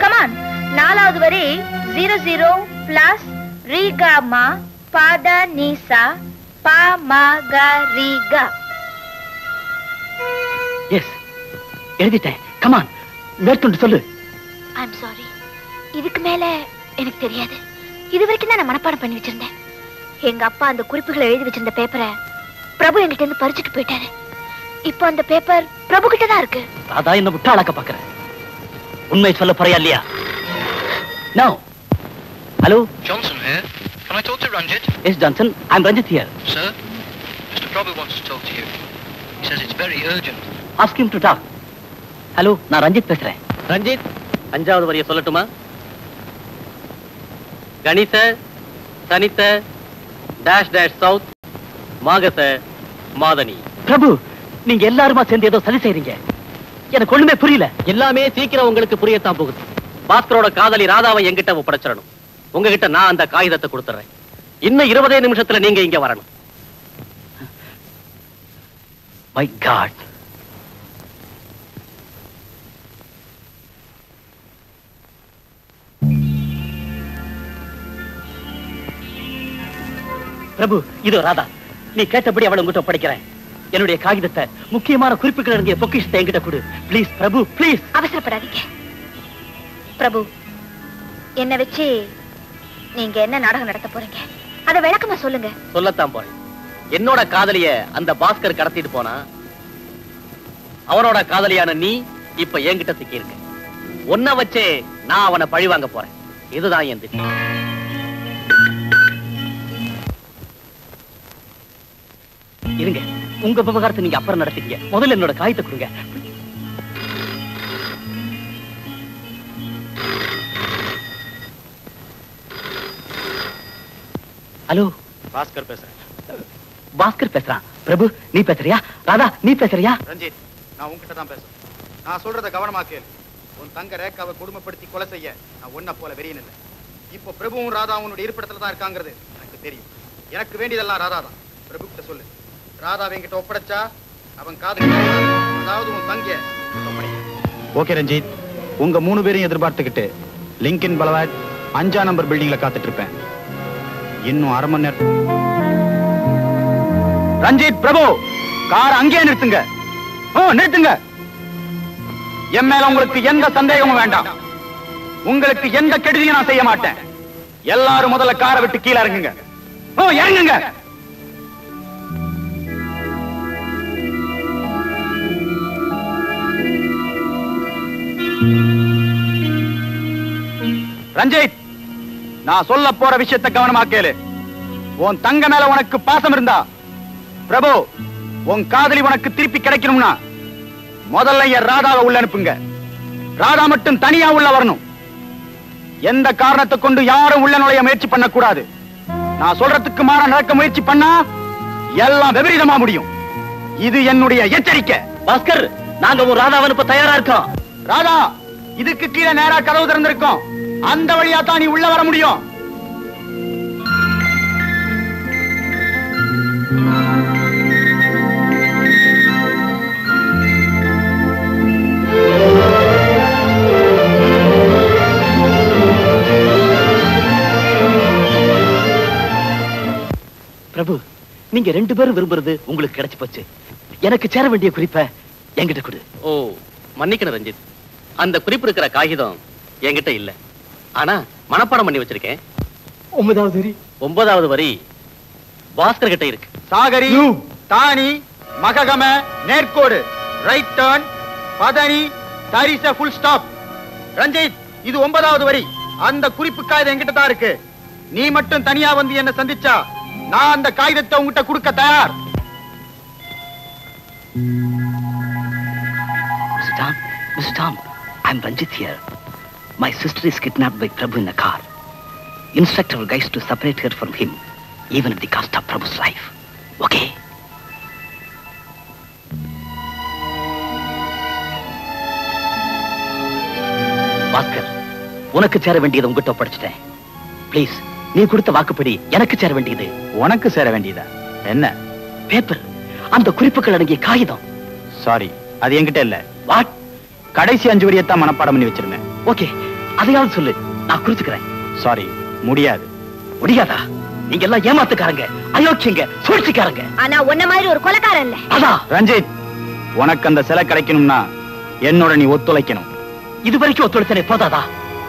Speaker 14: Come on. நாலாவது வரி 00 plus Rigama Pada Nisa Pa Ma Ga Riga.
Speaker 11: Yes.
Speaker 3: எழுதிட்டேன். கமான், மேற்கொண்டு சொல்லு.
Speaker 14: I'm sorry. இதுக்கு மேல எனக்கு தெரியாது. இது வரைக்கும் தான் நான் மனப்பாடம் பண்ணி வச்சிருந்தேன். எங்க அப்பா அந்த குறிப்புகளை எழுதி வச்சிருந்த பேப்பரை பிரபு என்கிட்ட இருந்து பறிச்சுட்டு போயிட்டாரு. இப்போ அந்த பேப்பர் பிரபு கிட்ட தான் இருக்கு.
Speaker 3: அதான் என்ன முட்டாளாக்க பாக்குறேன். உண்மை சொல்ல போறியா இல்லையா? No. Hello,
Speaker 15: Johnson here. Can I talk to Ranjit?
Speaker 3: Yes, Johnson. I'm Ranjit here.
Speaker 15: Sir, Mr. Prabhu wants to talk to you. He says it's very urgent.
Speaker 3: Ask him to talk. Hello, நான் ரஞ்சித் பேசுறேன்.
Speaker 11: ரஞ்சித், 5வது வரியை சொல்லட்டுமா? கணித, தனித்த, dash dash south, மாகச, மாதனி.
Speaker 3: பிரபு, நீங்க எல்லாருமா சேர்ந்து ஏதோ சரி செய்றீங்க. எனக்கு ஒண்ணுமே புரியல.
Speaker 11: எல்லாமே சீக்கிரம் உங்களுக்கு புரியத்தான் போகுது. பாஸ்கரோட காதலி ராதாவை என்கிட்ட ஒப்படைச்சிடணும். உங்ககிட்ட நான் அந்த காகிதத்தை கொடுத்துறேன். இன்னும் 20 நிமிஷத்துல நீங்க இங்க வரணும்.
Speaker 3: My God. பிரபு, இதோ ராதா. நீ கேட்டபடி அவளை உங்ககிட்ட படிக்கிறேன். என்னுடைய காகிதத்தை, முக்கியமான குறிப்புகள் அடங்கிய பொக்கிஷத்தை என்கிட்ட கொடு. Please Prabhu, please.
Speaker 14: அவசரப்படாதீங்க பிரபு. என்ன வச்சு நீங்க என்ன நாடகம் நடத்த போறீங்க? அத விளக்கமா சொல்லுங்க.
Speaker 11: சொல்லத்தான் போறேன். என்னோட காதலிய அந்த பாஸ்கர் கடத்திட்டு போனா, அவனோட காதலியான நீ இப்ப என்கிட்ட சிக்கி இருக்க. உன்னை வச்சே நான் அவனை பழி வாங்க போறேன். இதுதான் என் திட்டம்.
Speaker 3: இருங்க, உங்க விவகாரத்தை நீங்க அப்புறம் நடத்திக்கீங்க. முதல்ல என்னோட காகிதத்தை கொடுங்க. ஹலோ,
Speaker 6: பாஸ்கர் பேசுறேன்.
Speaker 3: பாஸ்கர் பேசுறான். பிரபு, நீ பேசுறியா? ராதா, நீ பேசுறியா?
Speaker 6: ரஞ்சித், நான் உன்கிட்ட தான் பேசுறேன். நான் சொல்றத கவனமா கேளு. உன் தங்க ரேகாவை கொடுமைப்படுத்தி கொலை செய்ய நான் ஒன்ன போல வெறியன் இல்லை. இப்போ பிரபுவும் ராதாவும் உன்னுடைய இருப்பிடத்துல தான் இருக்காங்கிறது எனக்கு தெரியும். எனக்கு வேண்டியதெல்லாம் ராதா தான். பிரபு கிட்ட சொல்லு, ராதாவை என்கிட்ட ஒப்படைச்சா அவன் காதலி, அதாவது உன் தங்கிய ஓகே ரஞ்சித், உங்க 3 பேரையும் எதிர்பார்த்துக்கிட்டு லிங்கன் பலவாட் 5ஆம் நம்பர் பில்டிங்ல காத்துட்டு இருப்பேன். இன்னும் 1/2 மணி நேரம். ரஞ்சித், பிரபு, கார் அங்கேயே நிறுத்துங்க. நிறுத்துங்க. என் மேல உங்களுக்கு எந்த சந்தேகமும் வேண்டாம். உங்களுக்கு எந்த கெடுதியும் நான் செய்ய மாட்டேன். எல்லாரும் முதல்ல காரை விட்டு கீழே இறங்குங்க. இறங்குங்க. ரஞ்சித், நான் சொல்ல போற விஷயத்தை கவனமா கேளு. உன் தங்க மேல உனக்கு பாசம் இருந்தா, பிரபு, உன் காதலி உனக்கு திருப்பி கிடைக்கணும்னா முதல்ல என் ராதாவை உள்ள அனுப்புங்க. ராதா மட்டும் தனியா உள்ள வரணும். எந்த காரணத்தை கொண்டு யாரும் உள்ள நுழைய முயற்சி பண்ண கூடாது. நான் சொல்றதுக்கு மாற நடக்க முயற்சி பண்ணா எல்லாம் விபரீதமா முடியும். இது என்னுடைய எச்சரிக்கை.
Speaker 3: பாஸ்கர், நாங்க ஒரு ராதாவை அனுப்ப தயாரா இருக்கோம்.
Speaker 6: ராதா, இதுக்கு கீழே நேரா கதவு திறந்திருக்கோம். அந்த வழியா தான் நீ உள்ள வர முடியும்.
Speaker 3: பிரபு, நீங்க 2 பேரும் விரும்புறது உங்களுக்கு கிடைச்சு போச்சு. எனக்கு சேர வேண்டிய குறிப்பை என்கிட்ட கொடு.
Speaker 11: ஓ, மன்னிக்கணும் ரஞ்சித், அந்த குறிப்பு இருக்கிற காகிதம் என்கிட்ட இல்ல. ஆனா மனப்பாடம் பண்ணி வச்சிருக்கேன். 9வது வரி பாஸ்கர் கிட்ட இருக்கு.
Speaker 6: சாகரி, தானி, மககம, நேர்கோடு, ரைட் டர்ன், பதனி, தரிச, ஃபுல் ஸ்டாப். ரஞ்சித், இது 9வது வரி. அந்த குறிப்பு காகிதம் என்கிட்ட தான் இருக்கு. நீ மட்டும் தனியா வந்து என்ன சந்திச்சா நான் அந்த காகிதத்தை உங்ககிட்ட கொடுக்க தயார்.
Speaker 3: Mr. Tom, I'm Ranjit here. My sister is kidnapped by Prabhu in a car. Instructor will guide to separate her from him, even at the cost of Prabhu's life. Okay? Bhaskar, உனக்கு சேர வேண்டியது உங்ககிட்ட ஒப்படைச்சிட்டேன். ப்ளீஸ், நீ கொடுத்த வாக்குப்படி எனக்கு சேர வேண்டியது.
Speaker 6: உனக்கு சேர வேண்டியதா என்ன?
Speaker 3: பேப்பர், அந்த குறிப்புகள் அடங்கிய காகிதம்.
Speaker 6: சாரி, அது என்கிட்ட இல்ல.
Speaker 3: வாட்?
Speaker 6: கடைசி 5 வரியத்தான் மனப்பாடம் பண்ணி வச்சிருந்தேன்.
Speaker 3: ஓகே, அதையாவது சொல்லு, நான் குறிச்சுக்கிறேன்.
Speaker 6: சாரி, முடியாது.
Speaker 3: முடியாதா? நீங்க எல்லாம் ஏமாத்துக்காரங்க, அயோக்கியங்க, சூழ்ச்சிக்காரங்க.
Speaker 14: ஆனா உன்ன மாதிரி ஒரு கொலைக்காரன் இல்ல.
Speaker 3: அதான்
Speaker 6: ரஞ்சித், உனக்கு அந்த சிலை கிடைக்கணும்னா என்னோட நீ ஒத்துழைக்கணும்.
Speaker 3: இது வரைக்கும் ஒத்துழைச்சனே போதாதா?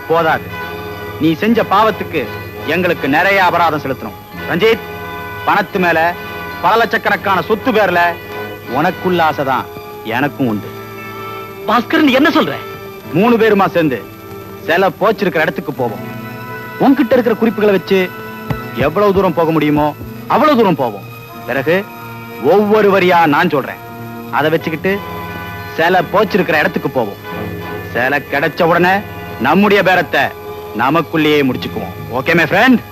Speaker 6: போதாது. நீ செஞ்ச பாவத்துக்கு எங்களுக்கு நிறைய அபராதம் செலுத்தணும். ரஞ்சித், பணத்து மேல பல லட்சக்கணக்கான சொத்து பேர்ல உனக்குள்ள ஆசைதான் எனக்கும் உண்டு.
Speaker 3: பாஸ்கர், நீ என்ன சொல்ற?
Speaker 6: 3 பேருமா சேர்ந்து சிலை போச்சிருக்கிற இடத்துக்கு போவோம். உன்கிட்ட இருக்கிற குறிப்புகளை வச்சு எவ்வளவு தூரம் போக முடியுமோ அவ்வளவு தூரம் போவோம். பிறகு ஒவ்வொரு வரியா நான் சொல்றேன். அதை வச்சுக்கிட்டு சிலை போச்சிருக்கிற இடத்துக்கு போவோம். சிலை கிடைச்ச உடனே நம்முடைய பேரத்தை நமக்குள்ளேயே முடிச்சுக்குவோம். Okay my friend?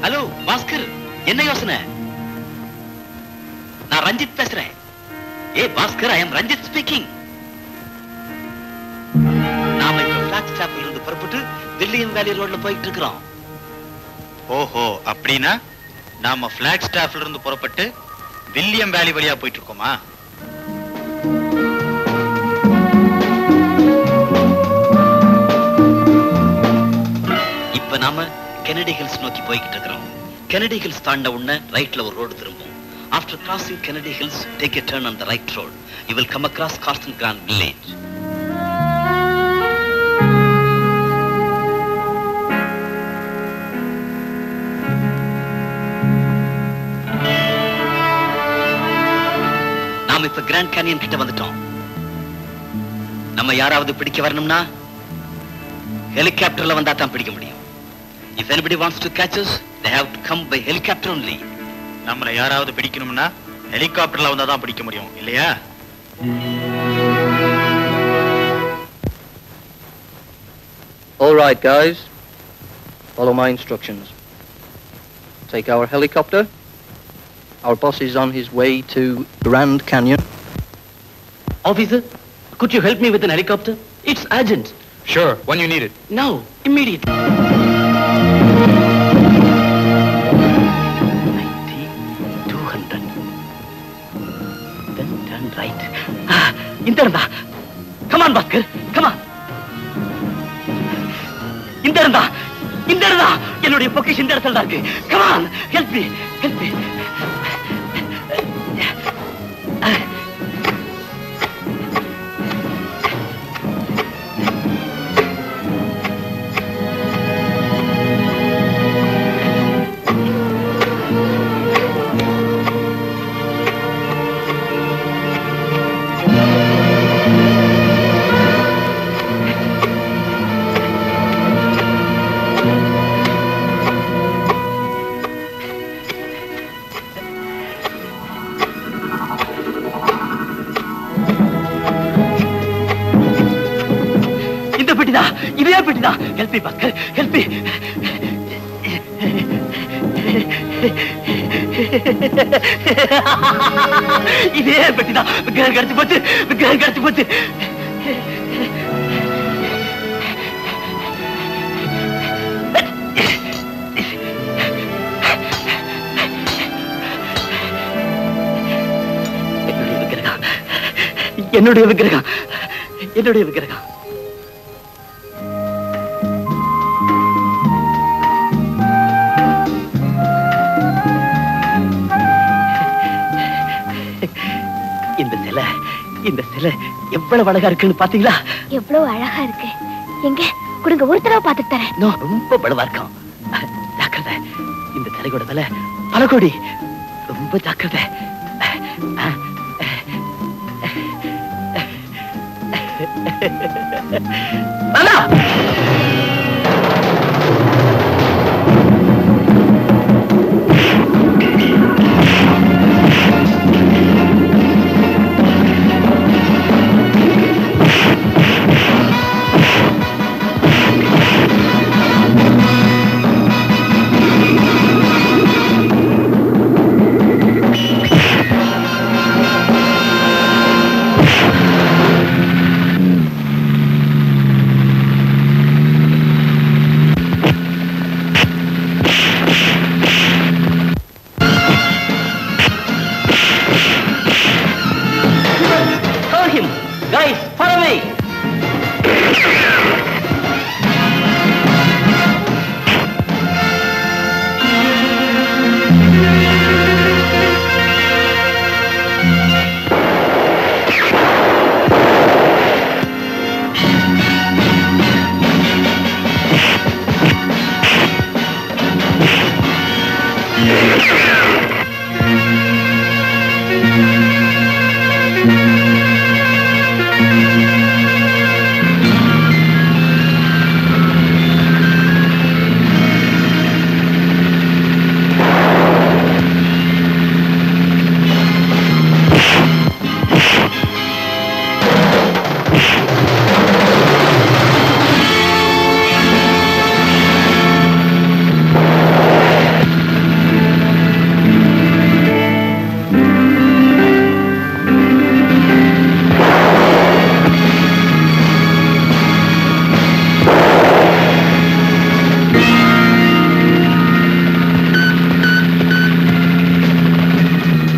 Speaker 3: Hello Bhaskar, என்ன யோசனை? நான் ரஞ்சித் பேசுறேன். ஏ Bhaskar, I am Ranjith speaking. நாம இப்ப பிளாக்ஸ்டாப்ல இருந்து புறப்பட்டு வில்லியம் வேலி ரோட்ல போயிட்டு இருக்கிறோம்.
Speaker 6: ஓஹோ, அப்படின்னா நாம பிளாக் ஸ்டாஃப்ல இருந்து புறப்பட்டு வில்லியம் வேலி வழியா போயிட்டு இருக்கோமா?
Speaker 3: இப்ப நாம கெனடி ஹில்ஸ் நோக்கி போய்கிட்டு இருக்கிறோம். கெனடி ஹில்ஸ் தாண்ட உடனே ரைட்ல ஒரு ரோடு திரும்பும். After crossing Kennedy Hills, take a turn on the right road. You will come across Carson Grand Village. நாம இப்ப கிராண்ட் கேனியன் கிட்ட வந்துட்டோம். நம்ம யாராவது பிடிக்க வரணும்னா ஹெலிகாப்டர்ல வந்தா தான் பிடிக்க முடியும். If anybody wants to catch us, they have to come by helicopter only.
Speaker 6: நம்மள யாராவது பிடிக்கணும்னா ஹெலிகாப்டர்ல வந்தா தான் பிடிக்க முடியும், இல்லையா?
Speaker 13: All right, guys. Follow my instructions. Take our helicopter. Our boss is on his way to Grand Canyon.
Speaker 11: Officer, could you help me with an helicopter? It's urgent.
Speaker 10: Sure, when you need it.
Speaker 11: Now, immediately.
Speaker 3: Right. இந்த இருந்தா. Come on, Bhaskar. Come on. இந்த இருந்தா. இந்த இருந்தா. என்னுடைய பொக்கிஷன் இந்த இடத்துல இருக்கு. Come on. Help me. Help me. இதே பெட்டிதா. Help me Bhaskar, help me. இதே பெட்டிதா. விக்கிரகம் கிடைச்சு போச்சு, விக்கிரகம் கிடைச்சு போச்சு. என்னுடைய விக்கிரகம், என்னுடைய விக்கிரகம். இந்த சிலை எவ்வளவு அழகா இருக்குன்னு பாத்தீங்களா?
Speaker 14: எவ்வளவு அழகா இருக்கு. எங்க கொடுங்க, ஒரு தடவை பார்த்துட்டு தரேன்.
Speaker 3: ரொம்ப பலவா இருக்கும். ஜாக்கிரதை. இந்த சிலையோட விலை பல கோடி. ரொம்ப ஜாக்கிரதை.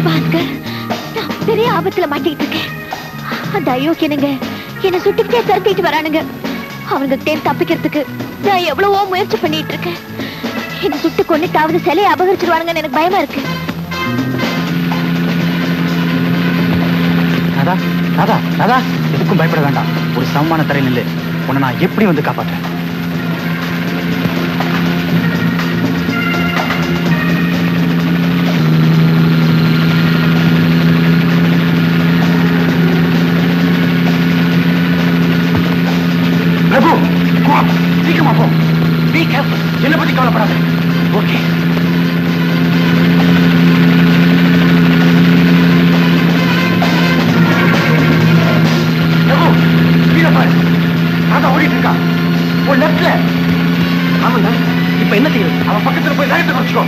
Speaker 14: பாஸ்கர், நான் பெரிய ஆபத்துல மாட்டிக்கிட்டு இருக்கேன். அந்த அயோக்கியனுங்க என்னை சுட்டுக்கிட்டே துரத்திட்டு வரானுங்க. அவங்க தேன் தப்பிக்கிறதுக்கு நான் எவ்வளவோ முயற்சி பண்ணிட்டு இருக்கேன். என்னை சுட்டு கொண்டுட்டாவது சிலையை அபகரிச்சிருவானுங்கன்னு எனக்கு பயமா இருக்கு.
Speaker 6: ராதா, ராதா, ராதா, எதுக்கும் பயப்பட வேண்டாம். ஒரு சமமான தரையில் நில்லு. உன்னை நான் எப்படி வந்து காப்பாற்றேன்? பிரபு, சீக்கிரமா போ. Be careful. என்னை பத்தி கவலைப்படாத. ஓகே. பிரபு, கீழே பாரு. ராதா ஓடிட்டு இருக்கா. உன் லெஃப்ட்ல. ஆமாங்க. இப்ப என்ன செய்யுது? அவன் பக்கத்துல போய் வேகத்தை குறைச்சிக்கோ.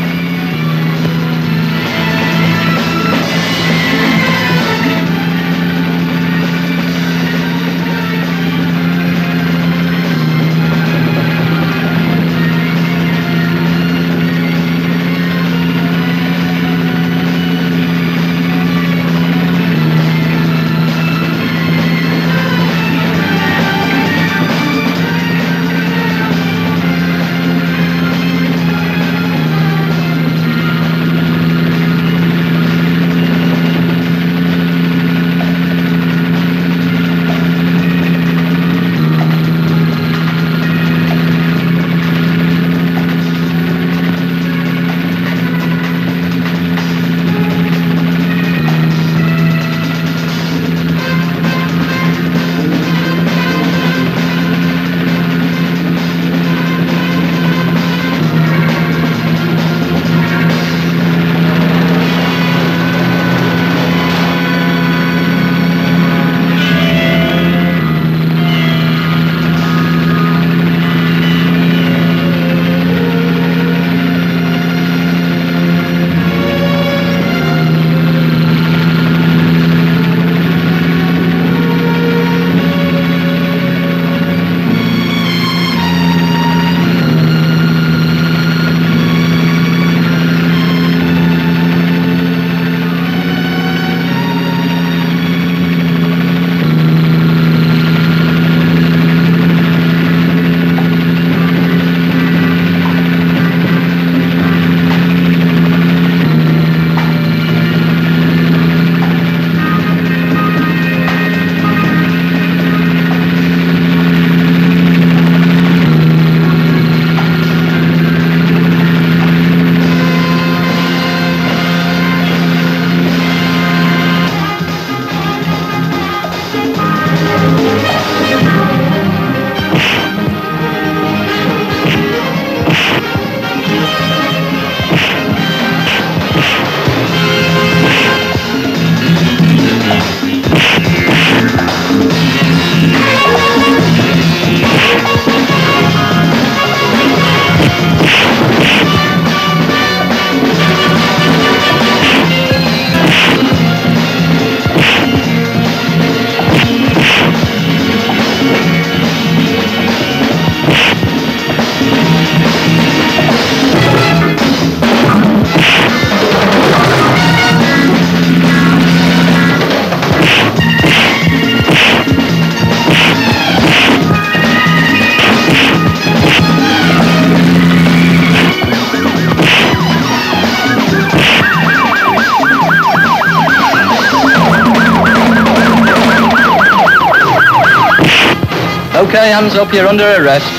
Speaker 13: Okay, hands up, you're under arrest.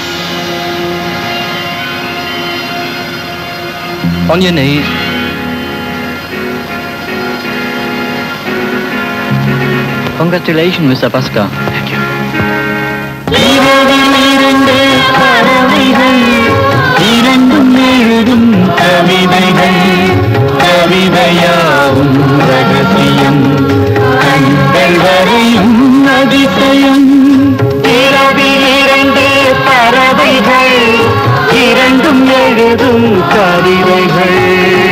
Speaker 13: On your knees. Congratulations, Mr. Pascal.
Speaker 8: Thank you.
Speaker 16: இரண்டும் எழுதும் கவிதைகள்